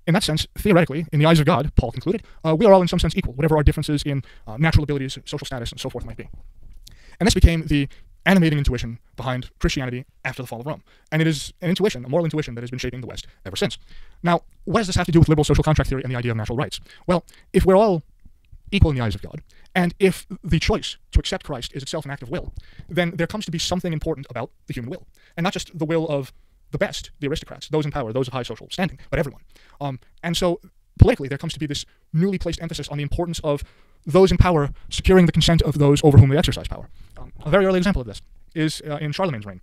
in that sense, theoretically, in the eyes of God, Paul concluded, we are all in some sense equal, whatever our differences in natural abilities, social status, and so forth might be. And this became the animating intuition behind Christianity after the fall of Rome. And it is an intuition, a moral intuition, that has been shaping the West ever since. Now, what does this have to do with liberal social contract theory and the idea of natural rights? Well, if we're all equal in the eyes of God, and if the choice to accept Christ is itself an act of will, then there comes to be something important about the human will. And not just the will of the best, the aristocrats, those in power, those of high social standing, but everyone. And so, politically, there comes to be this newly placed emphasis on the importance of those in power securing the consent of those over whom they exercise power. A very early example of this is in Charlemagne's reign.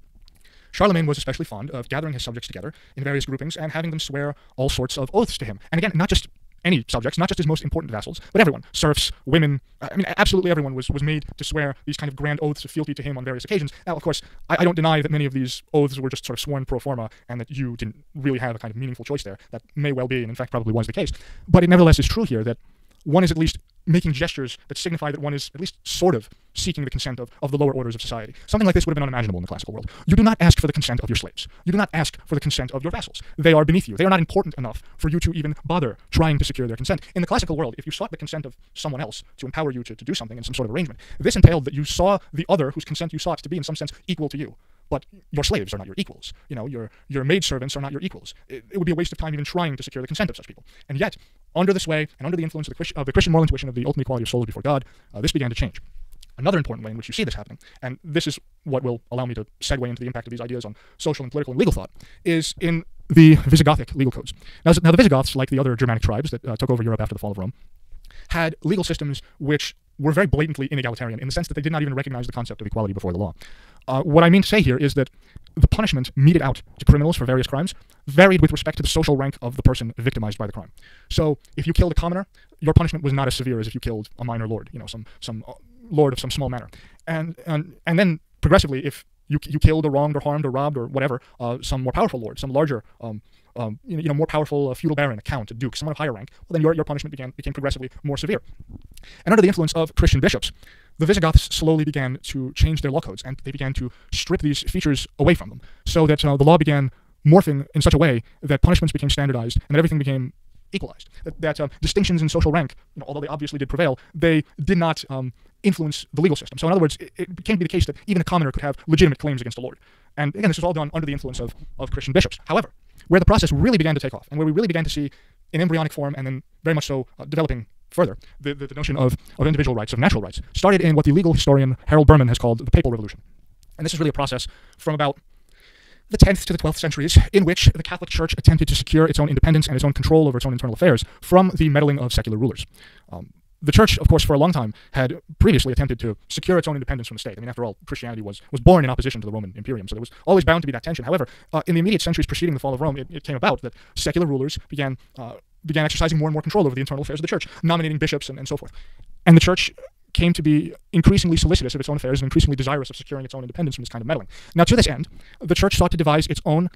Charlemagne was especially fond of gathering his subjects together in various groupings and having them swear all sorts of oaths to him. And again, not just any subjects, not just his most important vassals, but everyone, serfs, women, I mean, absolutely everyone was made to swear these kind of grand oaths of fealty to him on various occasions. Now, of course, I don't deny that many of these oaths were just sort of sworn pro forma and that you didn't really have a kind of meaningful choice there. That may well be, and in fact probably was the case. But it nevertheless is true here that one is at least making gestures that signify that one is at least sort of seeking the consent of the lower orders of society. Something like this would have been unimaginable in the classical world. You do not ask for the consent of your slaves. You do not ask for the consent of your vassals. They are beneath you. They are not important enough for you to even bother trying to secure their consent. In the classical world, if you sought the consent of someone else to empower you to do something in some sort of arrangement, this entailed that you saw the other whose consent you sought to be in some sense equal to you. But your slaves are not your equals. You know, your maidservants are not your equals. It would be a waste of time even trying to secure the consent of such people. And yet, under the sway and under the influence of the Christian moral intuition of the ultimate equality of souls before God, this began to change. Another important way in which you see this happening, and this is what will allow me to segue into the impact of these ideas on social and political and legal thought, is in the Visigothic legal codes. Now the Visigoths, like the other Germanic tribes that took over Europe after the fall of Rome, had legal systems which were very blatantly inegalitarian in the sense that they did not even recognize the concept of equality before the law. What I mean to say here is that the punishment meted out to criminals for various crimes varied with respect to the social rank of the person victimized by the crime. So if you killed a commoner, your punishment was not as severe as if you killed a minor lord, some lord of some small manor. And then progressively, if you killed or wronged or harmed or robbed or whatever, some more powerful lord, some larger, more powerful feudal baron, a count, a duke, someone of higher rank, well, then your punishment became progressively more severe. And under the influence of Christian bishops, the Visigoths slowly began to change their law codes, and they began to strip these features away from them, so that the law began morphing in such a way that punishments became standardized and that everything became equalized. That distinctions in social rank, although they obviously did prevail, they did not influence the legal system. So in other words, it came to be the case that even a commoner could have legitimate claims against a lord. And again, this was all done under the influence of Christian bishops. However, where the process really began to take off, and where we really began to see in embryonic form, and then very much so developing further, the notion of individual rights, of natural rights, started in what the legal historian Harold Berman has called the Papal Revolution. And this is really a process from about the 10th to the 12th centuries, in which the Catholic Church attempted to secure its own independence and its own control over its own internal affairs from the meddling of secular rulers. The Church, of course, for a long time had previously attempted to secure its own independence from the state. I mean, after all, Christianity was born in opposition to the Roman Imperium, so there was always bound to be that tension. However, in the immediate centuries preceding the fall of Rome, it came about that secular rulers began exercising more and more control over the internal affairs of the Church, nominating bishops and so forth. And the Church came to be increasingly solicitous of its own affairs and increasingly desirous of securing its own independence from this kind of meddling. Now, to this end, the Church sought to devise its own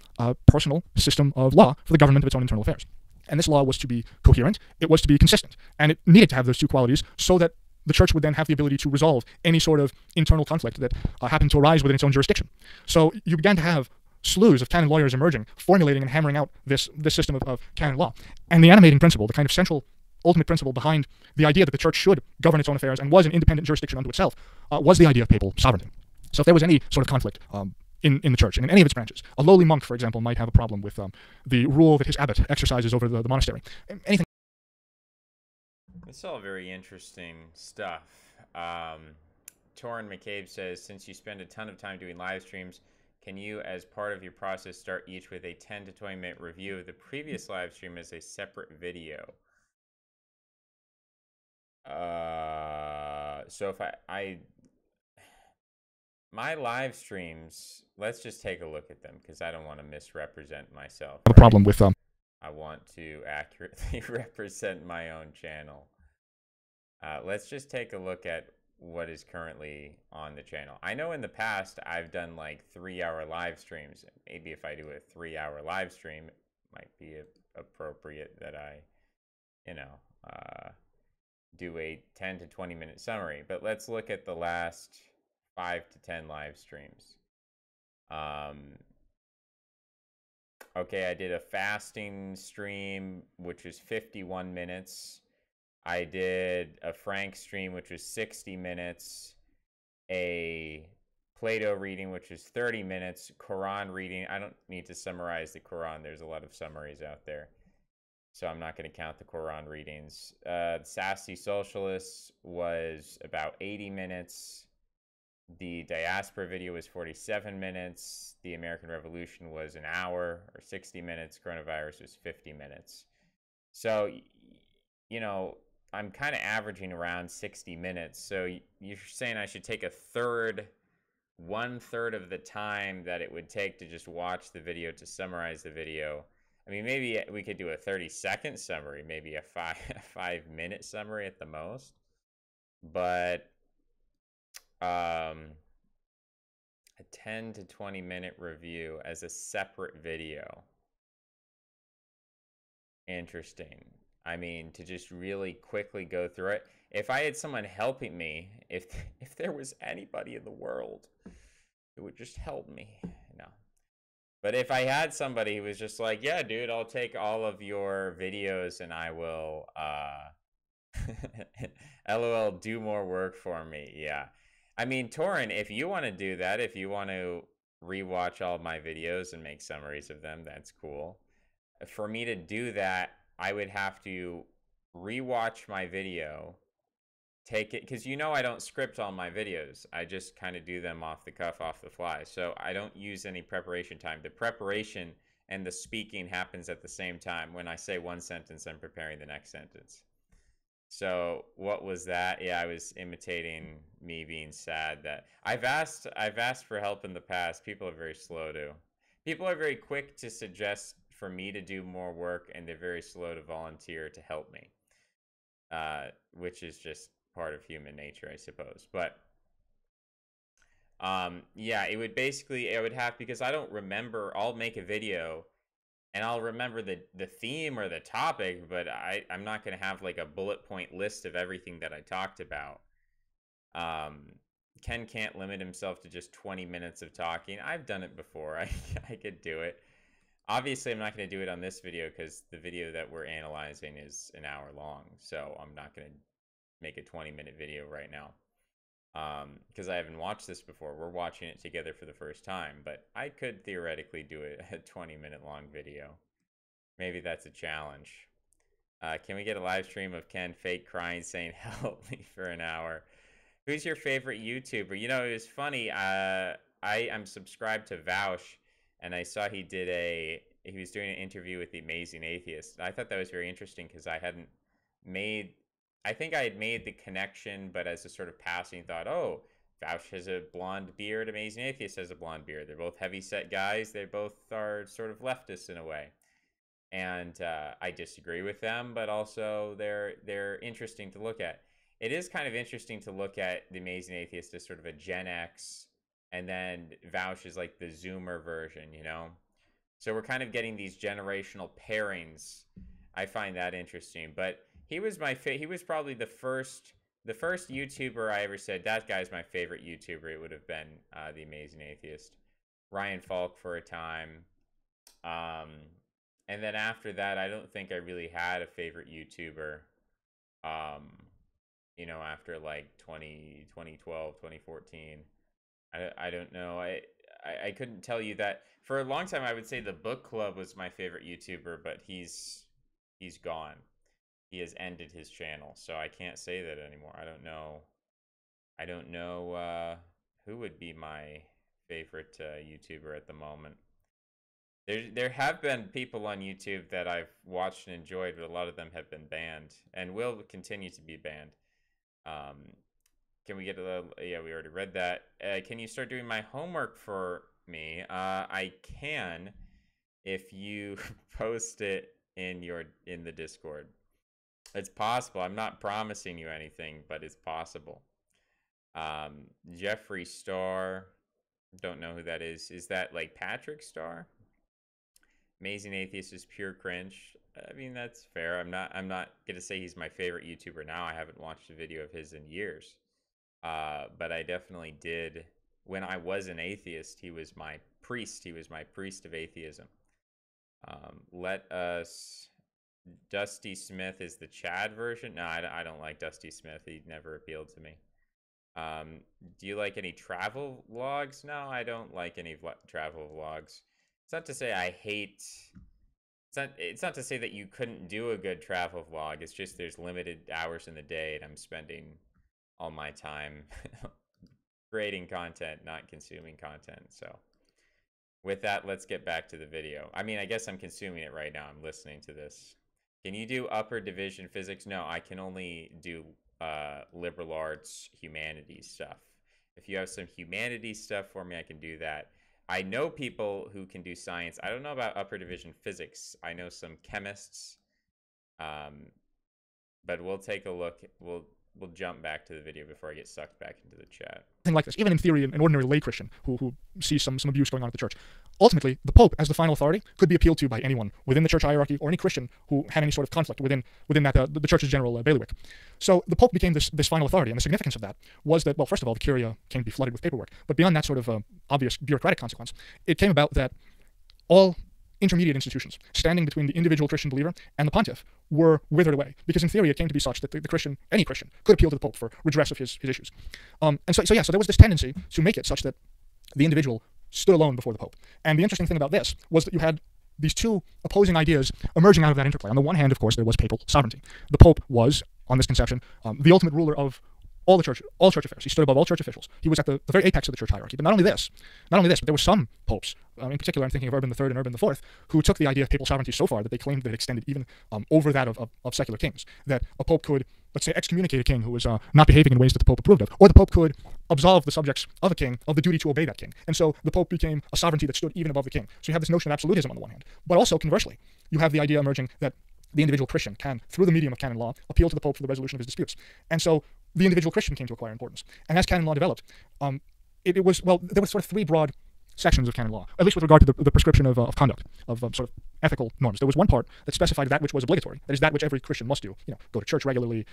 personal system of law for the government of its own internal affairs. And this law was to be coherent, it was to be consistent, and it needed to have those two qualities so that the Church would then have the ability to resolve any sort of internal conflict that happened to arise within its own jurisdiction. So you began to have slews of canon lawyers emerging, formulating and hammering out this system of canon law. And the animating principle, the kind of central ultimate principle behind the idea that the Church should govern its own affairs and was an independent jurisdiction unto itself, was the idea of papal sovereignty. So if there was any sort of conflict in the Church and in any of its branches, a lowly monk, for example, might have a problem with the rule that his abbot exercises over the monastery. Anything. It's all very interesting stuff. Torrin McCabe says, since you spend a ton of time doing live streams, can you, as part of your process, start each with a 10 to 20 minute review of the previous live stream as a separate video? So if my live streams, let's just take a look at them because I don't want to misrepresent myself. A problem with I want to accurately represent my own channel. Let's just take a look at what is currently on the channel. I know in the past I've done like 3-hour live streams. Maybe if I do a 3-hour live stream, it might be appropriate that I, do a 10 to 20 minute summary. But let's look at the last 5 to 10 live streams. Okay, I did a fasting stream, which was 51 minutes. I did a Frank stream, which was 60 minutes. A Plato reading, which is 30 minutes. Quran reading. I don't need to summarize the Quran. There's a lot of summaries out there. So I'm not going to count the Quran readings. Sassy Socialists was about 80 minutes. The Diaspora video was 47 minutes. The American Revolution was an hour or 60 minutes. Coronavirus was 50 minutes. So, you know, I'm kind of averaging around 60 minutes. So you're saying I should take one third of the time that it would take to just watch the video to summarize the video. I mean, maybe we could do a 30-second summary, maybe a 5-minute summary at the most. But a 10 to 20 minute review as a separate video. Interesting. I mean, to just really quickly go through it. If I had someone helping me, if there was anybody in the world who would just help me, no. But if I had somebody who was just like, yeah, dude, I'll take all of your videos and I will, LOL, do more work for me. Yeah. I mean, Torin, if you want to do that, if you want to rewatch all of my videos and make summaries of them, that's cool. For me to do that, I would have to rewatch my video, take it, because you know I don't script all my videos. I just kind of do them off the cuff, off the fly. So I don't use any preparation time. The preparation and the speaking happens at the same time. When I say one sentence, I'm preparing the next sentence. So what was that? Yeah, I was imitating me being sad that I've asked for help in the past. People are very slow to. People are very quick to suggest for me to do more work, and they're very slow to volunteer to help me, which is just part of human nature, I suppose. But yeah, it would basically, I would have, because I don't remember, I'll make a video and I'll remember the theme or the topic, but I'm not going to have like a bullet point list of everything that I talked about. Ken can't limit himself to just 20 minutes of talking. I've done it before. I could do it. Obviously, I'm not going to do it on this video because the video that we're analyzing is an hour long. So I'm not going to make a 20-minute video right now because I haven't watched this before. We're watching it together for the first time, but I could theoretically do a 20-minute long video. Maybe that's a challenge. Can we get a live stream of Ken fake crying saying help me for an hour? Who's your favorite YouTuber? You know, it was funny. I am subscribed to Vaush, and I saw he was doing an interview with the Amazing Atheist. I thought that was very interesting because I had made the connection, but as a sort of passing thought, oh, Vaush has a blonde beard, Amazing Atheist has a blonde beard. They're both heavy-set guys. They both are sort of leftists in a way. And I disagree with them, but also they're interesting to look at. It is kind of interesting to look at the Amazing Atheist as sort of a Gen X, and then Vaush is like the Zoomer version, you know? So we're kind of getting these generational pairings. I find that interesting. But he was he was probably the first YouTuber I ever said, that guy's my favorite YouTuber. It would have been the Amazing Atheist. Ryan Falk for a time. And then after that, I don't think I really had a favorite YouTuber. You know, after like 2012, 2014. I don't know. I couldn't tell you that. For a long time, I would say the Book Club was my favorite YouTuber, but he's gone. He has ended his channel, so I can't say that anymore. I don't know. Who would be my favorite YouTuber at the moment. There have been people on YouTube that I've watched and enjoyed, but a lot of them have been banned and will continue to be banned. Can we get yeah, we already read that. Can you start doing my homework for me? I can if you post it in the Discord. It's possible. I'm not promising you anything, but it's possible. Jeffree Star, don't know who that is. Is that like Patrick Star? Amazing Atheist is pure cringe. I mean, that's fair. I'm not gonna say he's my favorite YouTuber now. I haven't watched a video of his in years. But I definitely did. When I was an atheist, he was my priest. He was my priest of atheism. Dusty Smith is the Chad version. No, I don't like Dusty Smith. He never appealed to me. Do you like any travel vlogs? No, I don't like any travel vlogs. It's not to say I hate. It's not to say that you couldn't do a good travel vlog. It's just there's limited hours in the day, and I'm spending all my time creating content, not consuming content. So with that, let's get back to the video. I mean, I guess I'm consuming it right now. I'm listening to this. Can you do upper division physics? No, I can only do liberal arts, humanities stuff. If you have some humanities stuff for me, I can do that. I know people who can do science. I don't know about upper division physics. I know some chemists, but we'll take a look. We'll jump back to the video before I get sucked back into the chat. Thing like this, even in theory, an ordinary lay Christian who sees some abuse going on at the church. Ultimately, the Pope, as the final authority, could be appealed to by anyone within the church hierarchy or any Christian who had any sort of conflict within that the church's general bailiwick. So the Pope became this final authority, and the significance of that was that, well, first of all, the Curia came to be flooded with paperwork, but beyond that sort of obvious bureaucratic consequence, it came about that all intermediate institutions standing between the individual Christian believer and the pontiff were withered away, because in theory it came to be such that the Christian, any Christian, could appeal to the Pope for redress of his issues. And so there was this tendency to make it such that the individual stood alone before the Pope. And the interesting thing about this was that you had these two opposing ideas emerging out of that interplay. On the one hand, of course, there was papal sovereignty. The Pope was, on this conception, the ultimate ruler of all church affairs. He stood above all church officials. He was at the very apex of the church hierarchy. But not only this, but there were some popes, in particular I'm thinking of Urban III and Urban IV, who took the idea of papal sovereignty so far that they claimed that it extended even over that of secular kings. That a pope could, let's say, excommunicate a king who was not behaving in ways that the Pope approved of, or the Pope could absolve the subjects of a king of the duty to obey that king. And so the Pope became a sovereignty that stood even above the king. So you have this notion of absolutism on the one hand, but also conversely, you have the idea emerging that the individual Christian can, through the medium of canon law, appeal to the Pope for the resolution of his disputes. And so the individual Christian came to acquire importance. And as canon law developed, there were sort of three broad sections of canon law, at least with regard to the prescription of conduct, of sort of ethical norms. There was one part that specified that which was obligatory, that is that which every Christian must do, go to church regularly,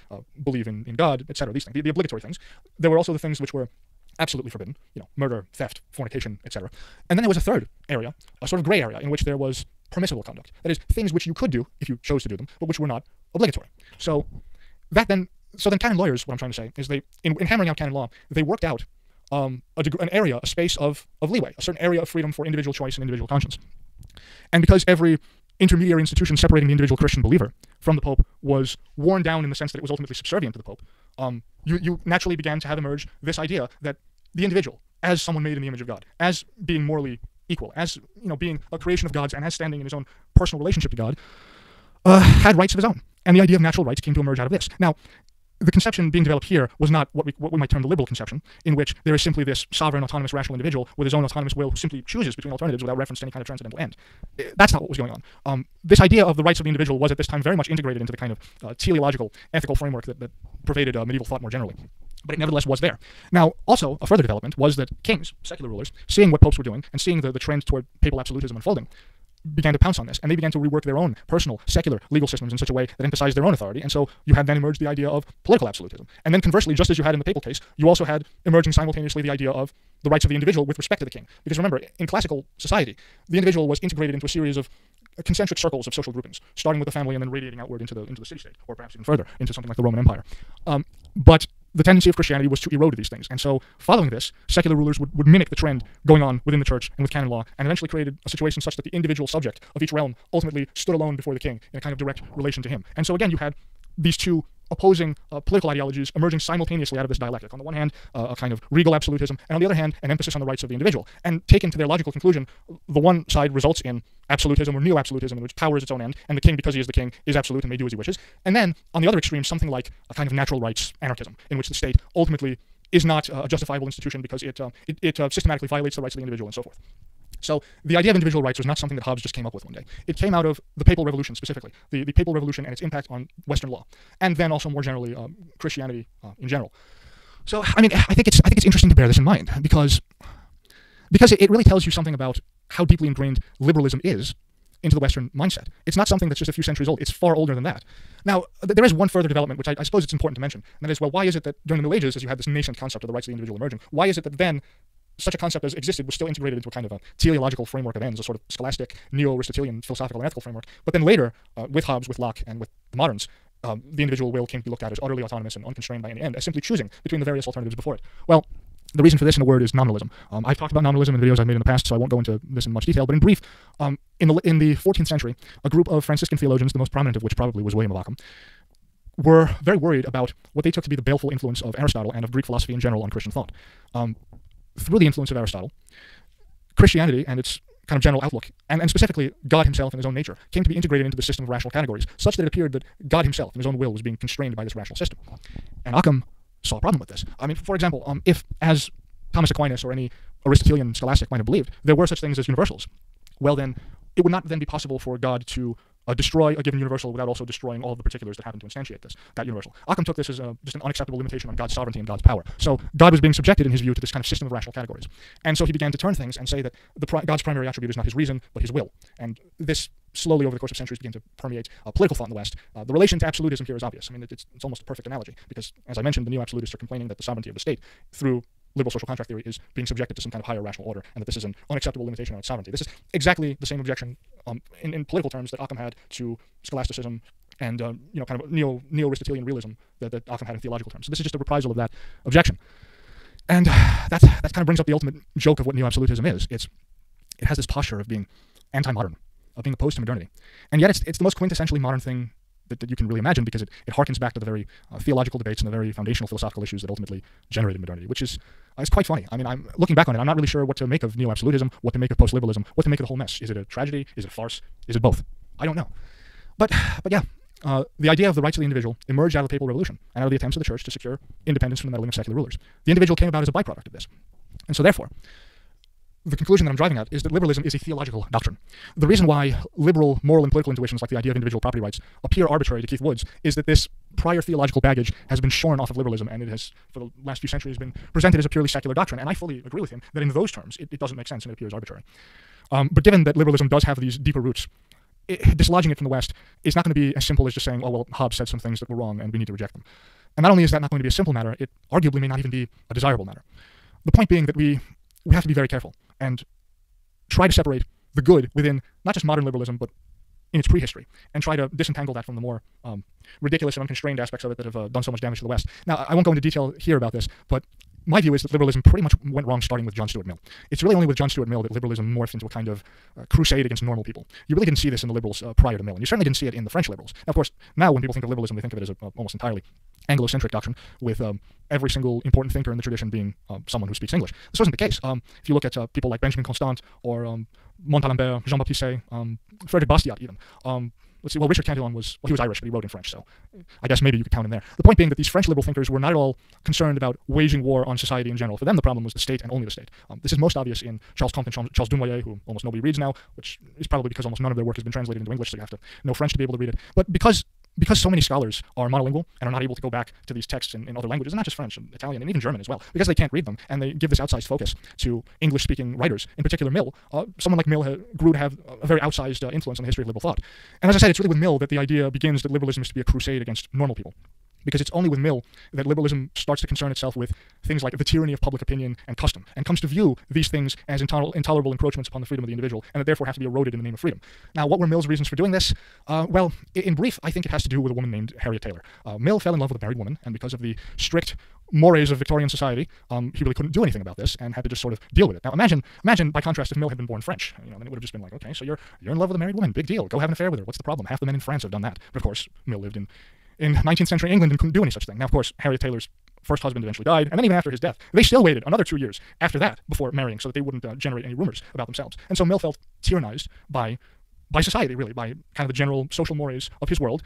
believe in God, etc., these things, the obligatory things. There were also the things which were absolutely forbidden, murder, theft, fornication, etc. And then there was a third area, a sort of gray area, in which there was permissible conduct. That is, things which you could do if you chose to do them, but which were not obligatory. So then canon lawyers, what I'm trying to say, is in hammering out canon law, they worked out an area, a space of leeway, a certain area of freedom for individual choice and individual conscience. And because every intermediary institution separating the individual Christian believer from the Pope was worn down in the sense that it was ultimately subservient to the Pope, you naturally began to have emerge this idea that the individual, as someone made in the image of God, as being morally equal, as being a creation of God's and as standing in his own personal relationship to God, had rights of his own. And the idea of natural rights came to emerge out of this. Now, the conception being developed here was not what we might term the liberal conception, in which there is simply this sovereign, autonomous, rational individual with his own autonomous will who simply chooses between alternatives without reference to any kind of transcendental end. That's not what was going on. This idea of the rights of the individual was at this time very much integrated into the kind of teleological, ethical framework that pervaded medieval thought more generally. But it nevertheless was there. Now, also, a further development was that kings, secular rulers, seeing what popes were doing and seeing the trend toward papal absolutism unfolding, began to pounce on this, and they began to rework their own personal, secular legal systems in such a way that emphasized their own authority, and so you had then emerged the idea of political absolutism. And then conversely, just as you had in the papal case, you also had emerging simultaneously the idea of the rights of the individual with respect to the king. Because remember, in classical society, the individual was integrated into a series of concentric circles of social groupings, starting with the family and then radiating outward into the city-state, or perhaps even further, into something like the Roman Empire. But the tendency of Christianity was to erode these things. And so, following this, secular rulers would mimic the trend going on within the church and with canon law, and eventually created a situation such that the individual subject of each realm ultimately stood alone before the king in a kind of direct relation to him. And so again, you had these two opposing political ideologies emerging simultaneously out of this dialectic. On the one hand, a kind of regal absolutism, and on the other hand, an emphasis on the rights of the individual. And taken to their logical conclusion, the one side results in absolutism or neo-absolutism, in which power is its own end, and the king, because he is the king, is absolute and may do as he wishes. And then, on the other extreme, something like a kind of natural rights anarchism, in which the state ultimately is not a justifiable institution because it systematically violates the rights of the individual and so forth. So the idea of individual rights was not something that Hobbes just came up with one day. It came out of the Papal Revolution specifically, the Papal Revolution and its impact on Western law, and then also more generally Christianity in general. So I mean, I think it's interesting to bear this in mind because it really tells you something about how deeply ingrained liberalism is into the Western mindset. It's not something that's just a few centuries old. It's far older than that. Now, there is one further development, which I suppose it's important to mention, and that is, well, why is it that during the Middle Ages, as you had this nascent concept of the rights of the individual emerging, why is it that then such a concept as existed was still integrated into a kind of a teleological framework of ends, a sort of scholastic, neo-Aristotelian philosophical and ethical framework. But then later, with Hobbes, with Locke, and with the moderns, the individual will came to be looked at as utterly autonomous and unconstrained by any end, as simply choosing between the various alternatives before it. Well, the reason for this, in a word, is nominalism. I've talked about nominalism in videos I've made in the past, so I won't go into this in much detail. But in brief, in the 14th century, a group of Franciscan theologians, the most prominent of which probably was William of Ockham, were very worried about what they took to be the baleful influence of Aristotle and of Greek philosophy in general on Christian thought. Through the influence of Aristotle, Christianity and its kind of general outlook, and specifically God himself and his own nature, came to be integrated into the system of rational categories, such that it appeared that God himself and his own will was being constrained by this rational system. And Occam saw a problem with this. I mean, for example, if, as Thomas Aquinas or any Aristotelian scholastic might have believed, there were such things as universals, well then, it would not then be possible for God to destroy a given universal without also destroying all of the particulars that happen to instantiate that universal. Occam took this as just an unacceptable limitation on God's sovereignty and God's power. So God was being subjected, in his view, to this kind of system of rational categories. And so he began to turn things and say that God's primary attribute is not his reason, but his will. And this slowly, over the course of centuries, began to permeate political thought in the West. The relation to absolutism here is obvious. I mean, it's almost a perfect analogy, because, as I mentioned, the neo-absolutists are complaining that the sovereignty of the state, through liberal social contract theory, is being subjected to some kind of higher rational order, and that this is an unacceptable limitation on its sovereignty. This is exactly the same objection, in political terms, that Occam had to scholasticism and kind of neo-Aristotelian realism that Occam had in theological terms. So this is just a reprisal of that objection, and that kind of brings up the ultimate joke of what neo-absolutism is. It has this posture of being anti-modern, of being opposed to modernity, and yet it's the most quintessentially modern thing that you can really imagine, because it harkens back to the very theological debates and the very foundational philosophical issues that ultimately generated modernity, which is it's quite funny. I mean, I'm looking back on it, I'm not really sure what to make of neo-absolutism, what to make of post-liberalism, what to make of the whole mess. Is it a tragedy? Is it a farce? Is it both? I don't know. But yeah, the idea of the rights of the individual emerged out of the Papal Revolution and out of the attempts of the Church to secure independence from the meddling of secular rulers. The individual came about as a byproduct of this. And so therefore, the conclusion that I'm driving at is that liberalism is a theological doctrine. The reason why liberal moral and political intuitions like the idea of individual property rights appear arbitrary to Keith Woods is that this prior theological baggage has been shorn off of liberalism, and it has, for the last few centuries, been presented as a purely secular doctrine. And I fully agree with him that in those terms, it doesn't make sense and it appears arbitrary. But given that liberalism does have these deeper roots, dislodging it from the West is not going to be as simple as just saying, oh, well, Hobbes said some things that were wrong and we need to reject them. And not only is that not going to be a simple matter, it arguably may not even be a desirable matter. The point being that we have to be very careful and try to separate the good within not just modern liberalism, but in its prehistory, and try to disentangle that from the more ridiculous and unconstrained aspects of it that have done so much damage to the West. Now, I won't go into detail here about this, but my view is that liberalism pretty much went wrong starting with John Stuart Mill. It's really only with John Stuart Mill that liberalism morphed into a kind of crusade against normal people. You really didn't see this in the liberals prior to Mill, and you certainly didn't see it in the French liberals. Now, of course, now when people think of liberalism, they think of it as almost entirely Anglo-centric doctrine, with every single important thinker in the tradition being someone who speaks English. This wasn't the case. If you look at people like Benjamin Constant or Montalembert, Jean-Baptiste Say, Frédéric Bastiat even, let's see, well, Richard Cantillon he was Irish, but he wrote in French, so I guess maybe you could count him there. The point being that these French liberal thinkers were not at all concerned about waging war on society in general. For them, the problem was the state and only the state. This is most obvious in Charles Comte and Charles Dunoyer, who almost nobody reads now, which is probably because almost none of their work has been translated into English, so you have to know French to be able to read it. But because so many scholars are monolingual and are not able to go back to these texts in other languages, and not just French, and Italian, and even German as well, because they can't read them, and they give this outsized focus to English-speaking writers, in particular Mill. Someone like Mill grew to have a very outsized influence on the history of liberal thought. And as I said, it's really with Mill that the idea begins that liberalism is to be a crusade against normal people. Because it's only with Mill that liberalism starts to concern itself with things like the tyranny of public opinion and custom, and comes to view these things as intolerable encroachments upon the freedom of the individual, and that therefore have to be eroded in the name of freedom. Now, what were Mill's reasons for doing this? Well, in brief, I think it has to do with a woman named Harriet Taylor. Mill fell in love with a married woman, and because of the strict mores of Victorian society, he really couldn't do anything about this, and had to just sort of deal with it. Now, imagine by contrast, if Mill had been born French, then it would have just been like, okay, so you're in love with a married woman, big deal, go have an affair with her. What's the problem? Half the men in France have done that. But of course, Mill lived in 19th century England and couldn't do any such thing. Now, of course, Harriet Taylor's first husband eventually died, and then even after his death, they still waited another 2 years after that before marrying, so that they wouldn't generate any rumors about themselves. And so Mill felt tyrannized by society, really, by kind of the general social mores of his world,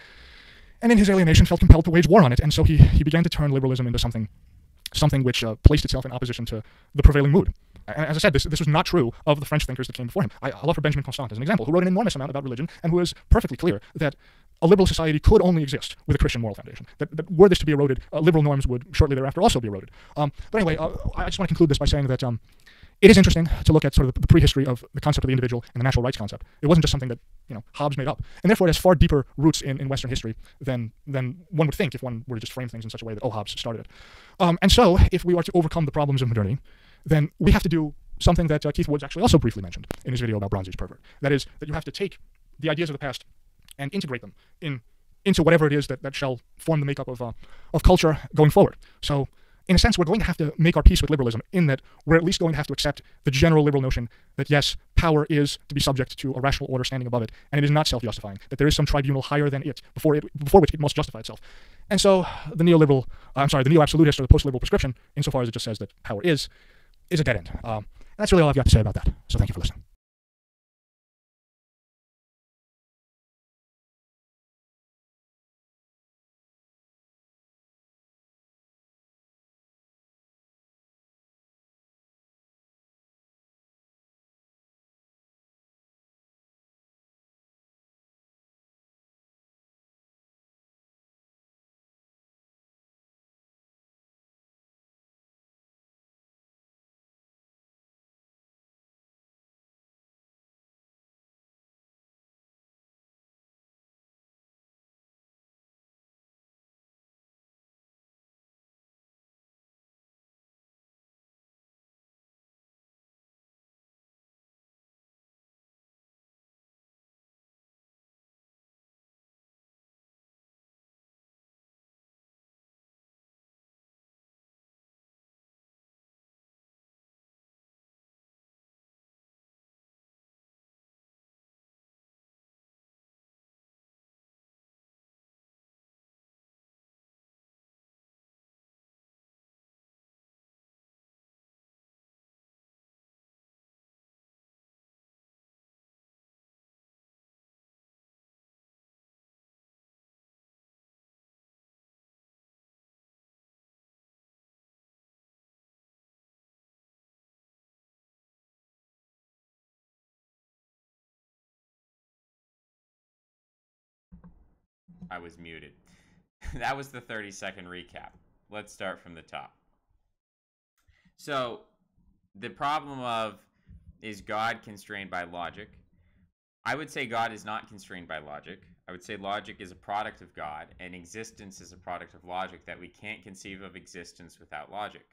and in his alienation felt compelled to wage war on it. And so he began to turn liberalism into something which placed itself in opposition to the prevailing mood. And as I said, this was not true of the French thinkers that came before him. I love for Benjamin Constant as an example, who wrote an enormous amount about religion, and who was perfectly clear that a liberal society could only exist with a Christian moral foundation. That were this to be eroded, liberal norms would shortly thereafter also be eroded. But anyway, I just want to conclude this by saying that it is interesting to look at sort of the prehistory of the concept of the individual and the natural rights concept. It wasn't just something that Hobbes made up, and therefore it has far deeper roots in Western history than one would think if one were to just frame things in such a way that Hobbes started it. And so, if we are to overcome the problems of modernity, then we have to do something that Keith Woods actually also briefly mentioned in his video about Bronze Age pervert. That is, that you have to take the ideas of the past and integrate them in into whatever it is that shall form the makeup of culture going forward. So, in a sense, we're going to have to make our peace with liberalism in that we're at least going to have to accept the general liberal notion that, yes, power is to be subject to a rational order standing above it, and it is not self-justifying, that there is some tribunal higher than it, before which it must justify itself. And so the neo-absolutist or the post-liberal prescription, insofar as it just says that power is a dead end. And that's really all I've got to say about that. So thank you for listening. I was muted. That was the 30-second recap. Let's start from the top. So, the problem of, is God constrained by logic? I would say God is not constrained by logic. I would say logic is a product of God, and existence is a product of logic, that we can't conceive of existence without logic.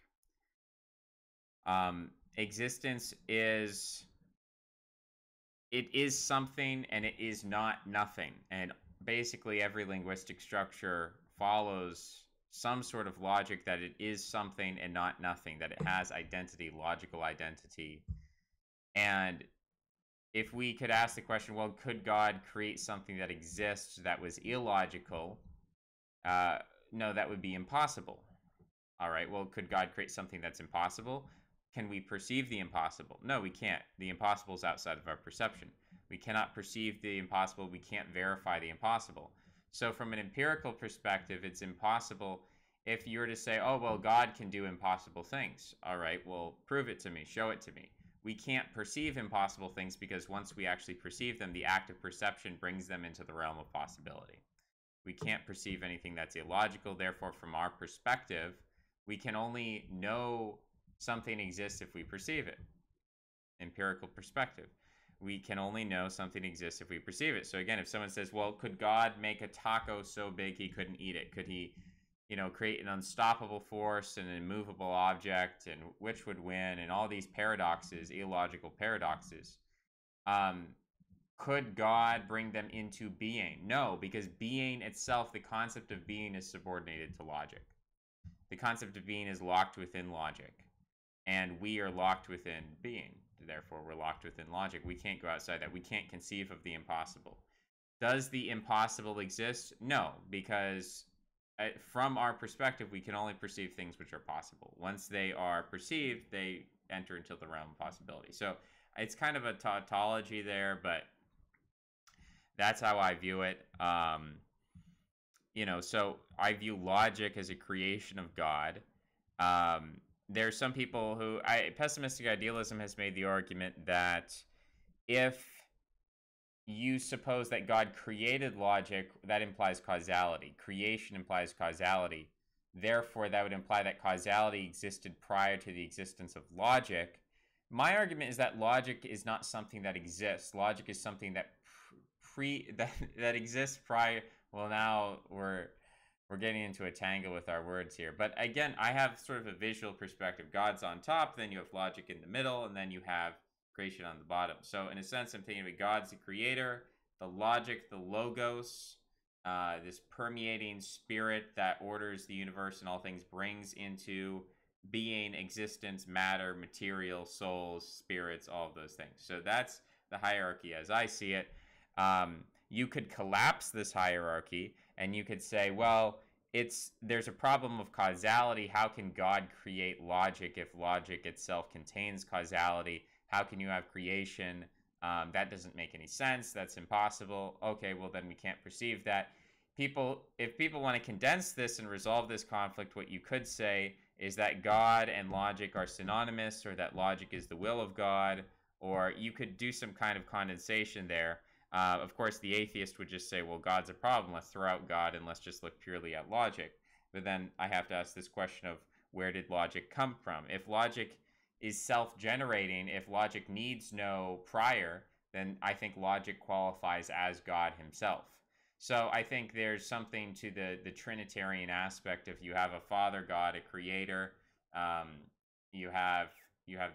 Existence is, it is something and it is not nothing. And basically every linguistic structure follows some sort of logic that it is something and not nothing, that it has identity, logical identity. And if we could ask the question, well, could God create something that exists that was illogical? No, that would be impossible. All right, well, could God create something that's impossible? Can we perceive the impossible? No, we can't. The impossible is outside of our perception. We cannot perceive the impossible. We can't verify the impossible. So from an empirical perspective, it's impossible. If you were to say, oh, well, God can do impossible things. All right, well, prove it to me. Show it to me. We can't perceive impossible things because once we actually perceive them, the act of perception brings them into the realm of possibility. We can't perceive anything that's illogical. Therefore, from our perspective, we can only know something exists if we perceive it. Empirical perspective. We can only know something exists if we perceive it. So again, if someone says, well, could God make a taco so big he couldn't eat it? Could he, create an unstoppable force and an immovable object, and which would win, and all these paradoxes, illogical paradoxes? Could God bring them into being? No, because being itself, the concept of being, is subordinated to logic. The concept of being is locked within logic, and we are locked within being. Therefore, we're locked within logic. We can't go outside that. We can't conceive of the impossible. Does the impossible exist? No, because from our perspective, we can only perceive things which are possible. Once they are perceived, they enter into the realm of possibility. So it's kind of a tautology there, but that's how I view it. So I view logic as a creation of God. There's some people who, pessimistic idealism has made the argument that if you suppose that God created logic, that implies causality. Creation implies causality. Therefore, that would imply that causality existed prior to the existence of logic. My argument is that logic is not something that exists. Logic is something that that exists prior. Well, now we're getting into a tangle with our words here. But again, I have sort of a visual perspective. God's on top, then you have logic in the middle, and then you have creation on the bottom. So in a sense, I'm thinking of God's the creator, the logic, the logos, this permeating spirit that orders the universe and all things, brings into being, existence, matter, material, souls, spirits, all of those things. So that's the hierarchy as I see it. You could collapse this hierarchy and you could say, well, there's a problem of causality. How can God create logic if logic itself contains causality? How can you have creation? That doesn't make any sense. That's impossible. Okay, well then we can't perceive that. If people want to condense this and resolve this conflict, what you could say is that God and logic are synonymous, or that logic is the will of God, or you could do some kind of condensation there. Of course, the atheist would just say, well, God's a problem. Let's throw out God and let's just look purely at logic. But then I have to ask this question of, where did logic come from? If logic is self-generating, if logic needs no prior, then I think logic qualifies as God himself. So I think there's something to the Trinitarian aspect. If you have a Father God, a creator, you have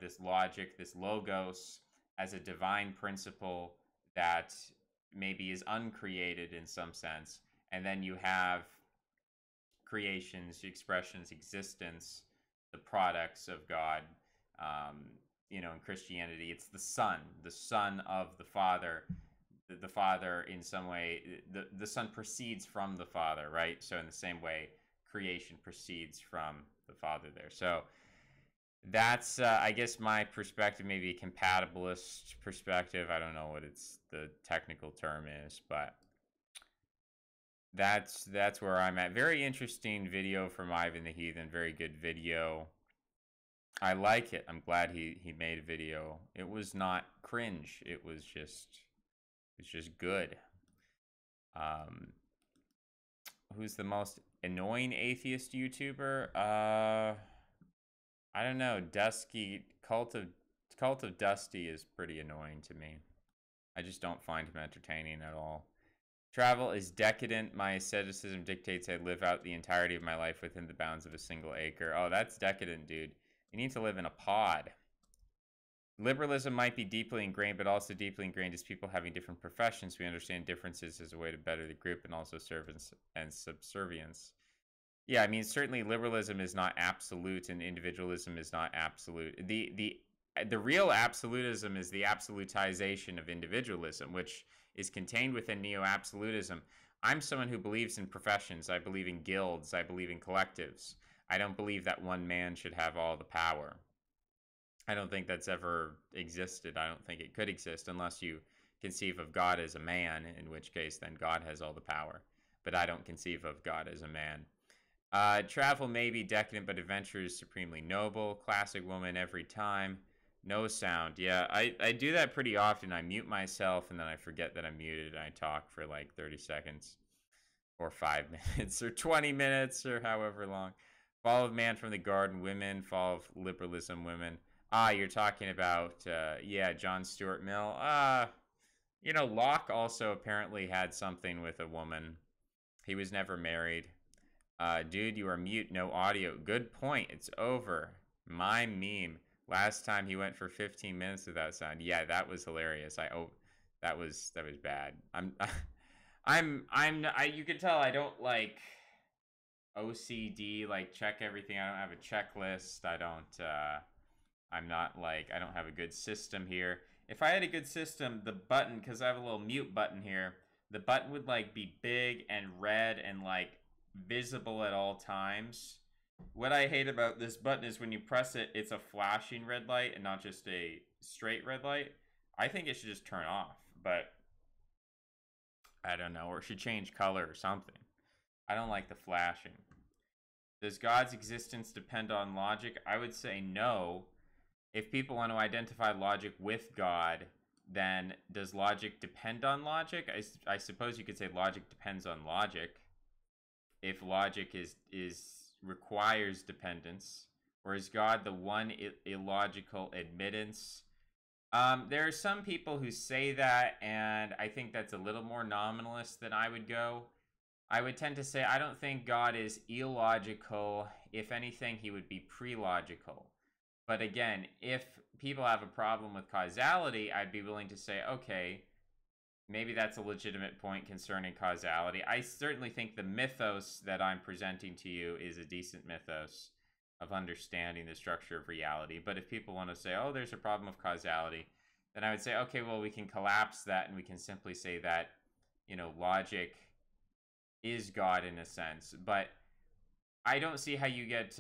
this logic, this logos, as a divine principle that maybe is uncreated in some sense, and then you have creations, expressions, existence, the products of God. In Christianity, it's the Son of the Father. The Father, in some way, the Son proceeds from the Father, right? So in the same way, creation proceeds from the Father there. So that's, I guess, my perspective, maybe a compatibilist perspective. I don't know what the technical term is, but that's where I'm at. Very interesting video from Ivan the Heathen. Very good video. I like it. I'm glad he made a video. It was not cringe. It was just good. Who's the most annoying atheist YouTuber? I don't know. Cult of Dusty is pretty annoying to me. I just don't find him entertaining at all. Travel is decadent. My asceticism dictates I live out the entirety of my life within the bounds of a single acre. Oh, that's decadent, dude. You need to live in a pod. Liberalism might be deeply ingrained, but also deeply ingrained as people having different professions. We understand differences as a way to better the group and also servants and subservience. Yeah, I mean, certainly liberalism is not absolute and individualism is not absolute. The real absolutism is the absolutization of individualism, which is contained within neo-absolutism. I'm someone who believes in professions. I believe in guilds. I believe in collectives. I don't believe that one man should have all the power. I don't think that's ever existed. I don't think it could exist unless you conceive of God as a man, in which case then God has all the power. But I don't conceive of God as a man. Travel may be decadent, but adventure is supremely noble. Classic woman every time. No sound. Yeah, I do that pretty often. I mute myself and then I forget that I'm muted and I talk for like 30 seconds or 5 minutes or 20 minutes or however long. Fall of Man from the Garden, women. Fall of liberalism, women. You're talking about, John Stuart Mill. Locke also apparently had something with a woman. He was never married. Dude, you are mute, no audio. Good point. It's over. My meme. Last time he went for 15 minutes without sound. Yeah, that was hilarious. That was bad. You can tell I don't like OCD, like check everything. I don't have a checklist. I don't have a good system here. If I had a good system, the button, because I have a little mute button here, the button would like be big and red and like visible at all times. What I hate about this button is when you press it, it's a flashing red light and not just a straight red light. I think it should just turn off, but I don't know, or it should change color or something. I don't like the flashing. Does God's existence depend on logic? I would say no. If people want to identify logic with God, then does logic depend on logic? I suppose you could say logic depends on logic. If logic requires dependence, or is God the one illogical admittance? There are some people who say that, and I think that's a little more nominalist than I would go. I would tend to say I don't think God is illogical. If anything, he would be pre-logical. But again, if people have a problem with causality, I'd be willing to say, okay, maybe that's a legitimate point concerning causality. I certainly think the mythos that I'm presenting to you is a decent mythos of understanding the structure of reality. But if people want to say, oh, there's a problem of causality, then I would say, okay, well, we can collapse that and we can simply say that, logic is God in a sense. But I don't see how you get,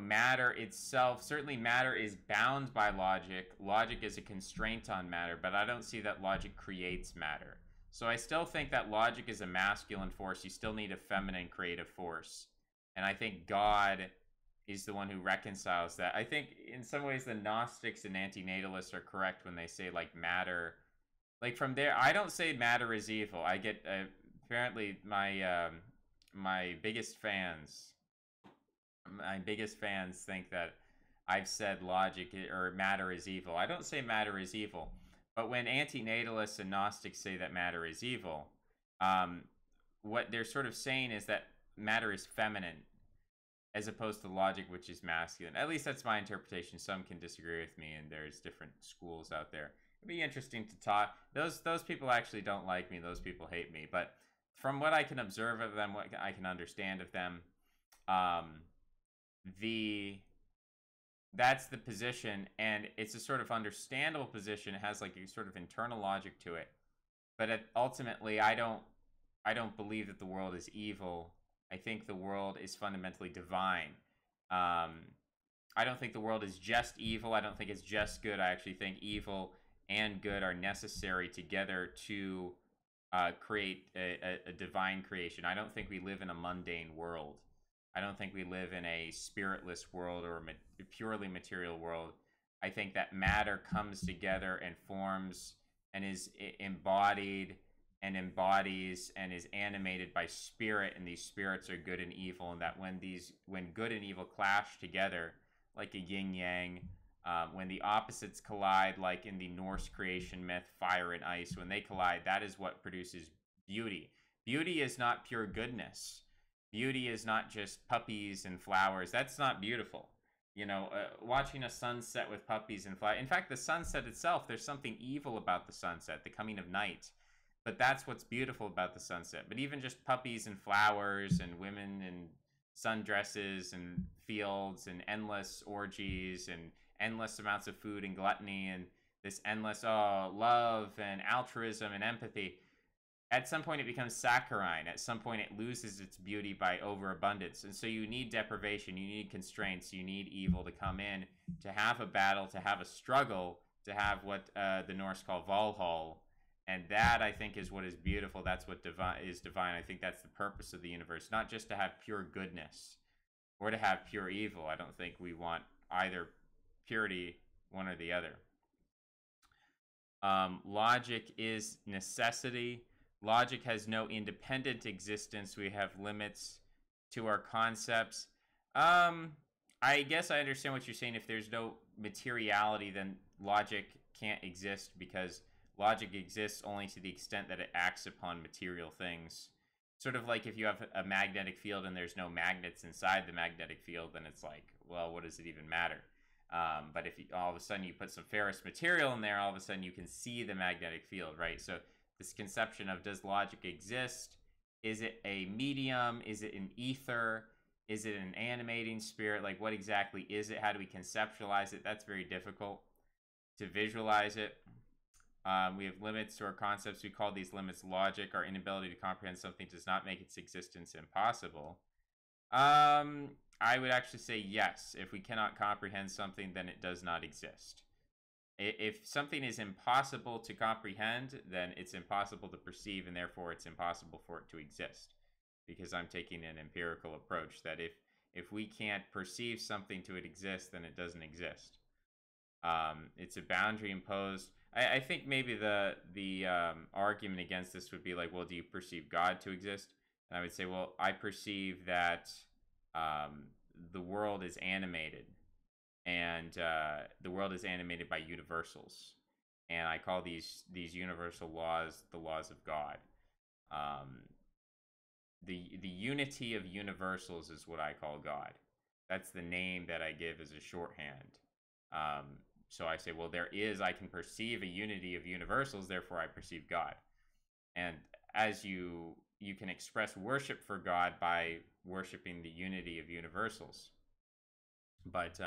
matter itself. Certainly matter is bound by logic. Logic is a constraint on matter, but I don't see that logic creates matter. So I still think that logic is a masculine force. You still need a feminine creative force. And I think God is the one who reconciles that. I think in some ways the Gnostics and antinatalists are correct when they say like matter. Like from there, I don't say matter is evil. I get apparently my biggest fans think that I've said logic or matter is evil. I don't say matter is evil, but when antinatalists and Gnostics say that matter is evil, what they're sort of saying is that matter is feminine as opposed to logic, which is masculine. At least that's my interpretation. Some can disagree with me, and there's different schools out there. It'd be interesting to talk. Those people actually don't like me. Those people hate me. But from what I can observe of them, what I can understand of them, that's the position, and it's a sort of understandable position. It has like a sort of internal logic to it. But ultimately, I don't believe that the world is evil. I think the world is fundamentally divine. I don't think the world is just evil. I don't think it's just good. I actually think evil and good are necessary together to create a divine creation. I don't think we live in a mundane world. I don't think we live in a spiritless world or a purely material world. I think that matter comes together and forms and is embodied and embodies and is animated by spirit, and these spirits are good and evil, and that when good and evil clash together, like a yin yang, when the opposites collide, like in the Norse creation myth, fire and ice, when they collide, that is what produces beauty. Beauty is not pure goodness. Beauty is not just puppies and flowers. That's not beautiful. Watching a sunset with puppies and flowers. In fact, the sunset itself, there's something evil about the sunset, the coming of night. But that's what's beautiful about the sunset. But even just puppies and flowers and women and sundresses and fields and endless orgies and endless amounts of food and gluttony and this endless love and altruism and empathy, at some point it becomes saccharine. At some point it loses its beauty by overabundance. And so you need deprivation, you need constraints, you need evil to come in, to have a battle, to have a struggle, to have what the Norse call Valhall. And that, I think, is what is beautiful. That's what is divine. I think that's the purpose of the universe, not just to have pure goodness or to have pure evil. I don't think we want either purity, one or the other. Logic is necessity. Logic has no independent existence. We have limits to our concepts. I guess I understand what you're saying. If there's no materiality, then logic can't exist, because logic exists only to the extent that it acts upon material things. Sort of like if you have a magnetic field and there's no magnets inside the magnetic field, then it's like, well, what does it even matter? But if all of a sudden you put some ferrous material in there, all of a sudden you can see the magnetic field, right? So this conception of, does logic exist? Is it a medium? Is it an ether? Is it an animating spirit? Like, what exactly is it? How do we conceptualize it? That's very difficult to visualize it. We have limits to our concepts. We call these limits logic. Our inability to comprehend something does not make its existence impossible. I would actually say yes. If we cannot comprehend something, then it does not exist. If something is impossible to comprehend, then it's impossible to perceive, and therefore it's impossible for it to exist. Because I'm taking an empirical approach that if we can't perceive something to exist, then it doesn't exist. It's a boundary imposed. I think maybe the argument against this would be like, well, do you perceive God to exist? And I would say, well, I perceive that the world is animated, and the world is animated by universals, and I call these universal laws the laws of God. The unity of universals is what I call God. That's the name that I give as a shorthand. So I say, well, I can perceive a unity of universals, therefore I perceive God. And as you can express worship for God by worshiping the unity of universals. But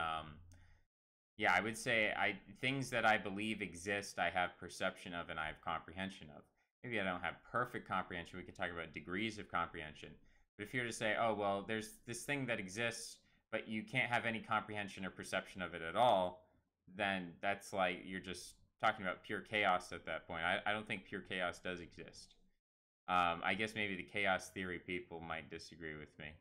yeah, I would say things that I believe exist, I have perception of and I have comprehension of. Maybe I don't have perfect comprehension. We can talk about degrees of comprehension. But if you were to say, oh, well, there's this thing that exists, but you can't have any comprehension or perception of it at all, then that's like you're just talking about pure chaos at that point. I don't think pure chaos does exist. I guess maybe the chaos theory people might disagree with me.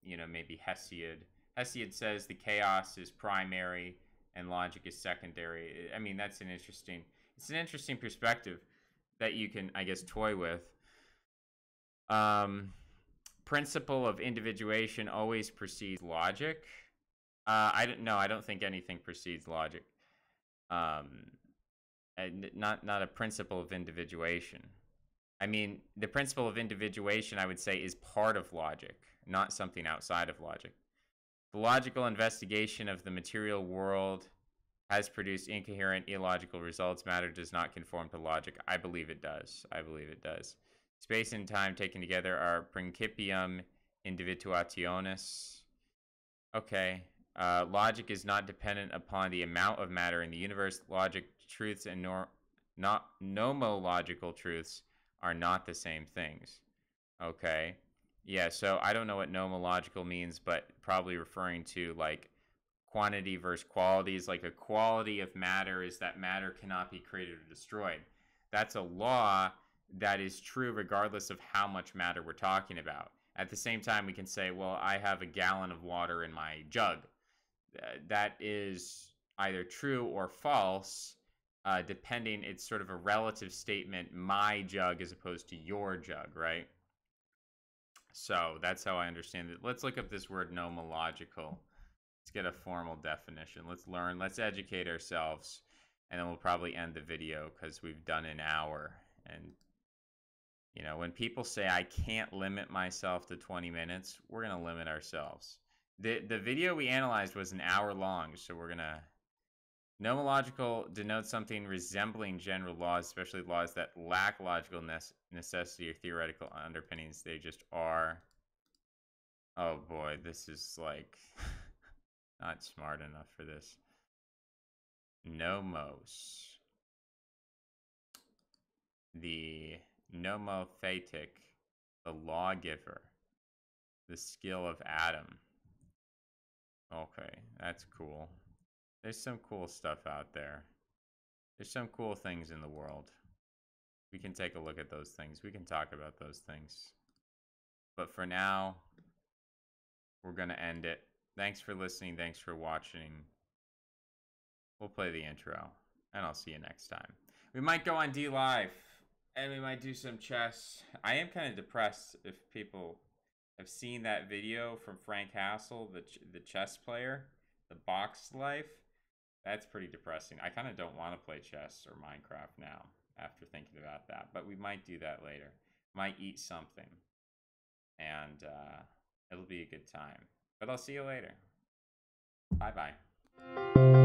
Maybe Hesiod. Hesiod says the chaos is primary and logic is secondary. I mean, it's an interesting perspective that you can, I guess, toy with. Principle of individuation always precedes logic. I don't think anything precedes logic. And not a principle of individuation. I mean, the principle of individuation, I would say, is part of logic, not something outside of logic. The logical investigation of the material world has produced incoherent, illogical results. Matter does not conform to logic. I believe it does. Space and time taken together are principium individuationis. Okay. Logic is not dependent upon the amount of matter in the universe. Logic truths and not nomological truths are not the same things. Okay. Yeah, so I don't know what nomological means, but probably referring to like quantity versus qualities. Like a quality of matter is that matter cannot be created or destroyed. That's a law that is true regardless of how much matter we're talking about. At the same time, we can say, well, I have a gallon of water in my jug. That is either true or false, depending. It's sort of a relative statement, my jug as opposed to your jug, right? So that's how I understand it. Let's look up this word nomological. Let's get a formal definition. Let's educate ourselves, and then we'll probably end the video because we've done an hour. And, when people say I can't limit myself to 20 minutes, we're going to limit ourselves. The video we analyzed was an hour long, so we're going to... Nomological denotes something resembling general laws, especially laws that lack logical necessity or theoretical underpinnings. They just are. Oh boy, this is like not smart enough for this. Nomos. The nomothetic, the lawgiver, the skill of Adam. Okay, that's cool. There's some cool stuff out there. There's some cool things in the world. We can take a look at those things. We can talk about those things. But for now, we're going to end it. Thanks for listening. Thanks for watching. We'll play the intro, and I'll see you next time. We might go on DLive, and we might do some chess. I am kind of depressed if people have seen that video from Frank Hassel, the chess player, the box life. That's pretty depressing. I kind of don't want to play chess or Minecraft now after thinking about that. But we might do that later. Might eat something. And it'll be a good time. But I'll see you later. Bye-bye.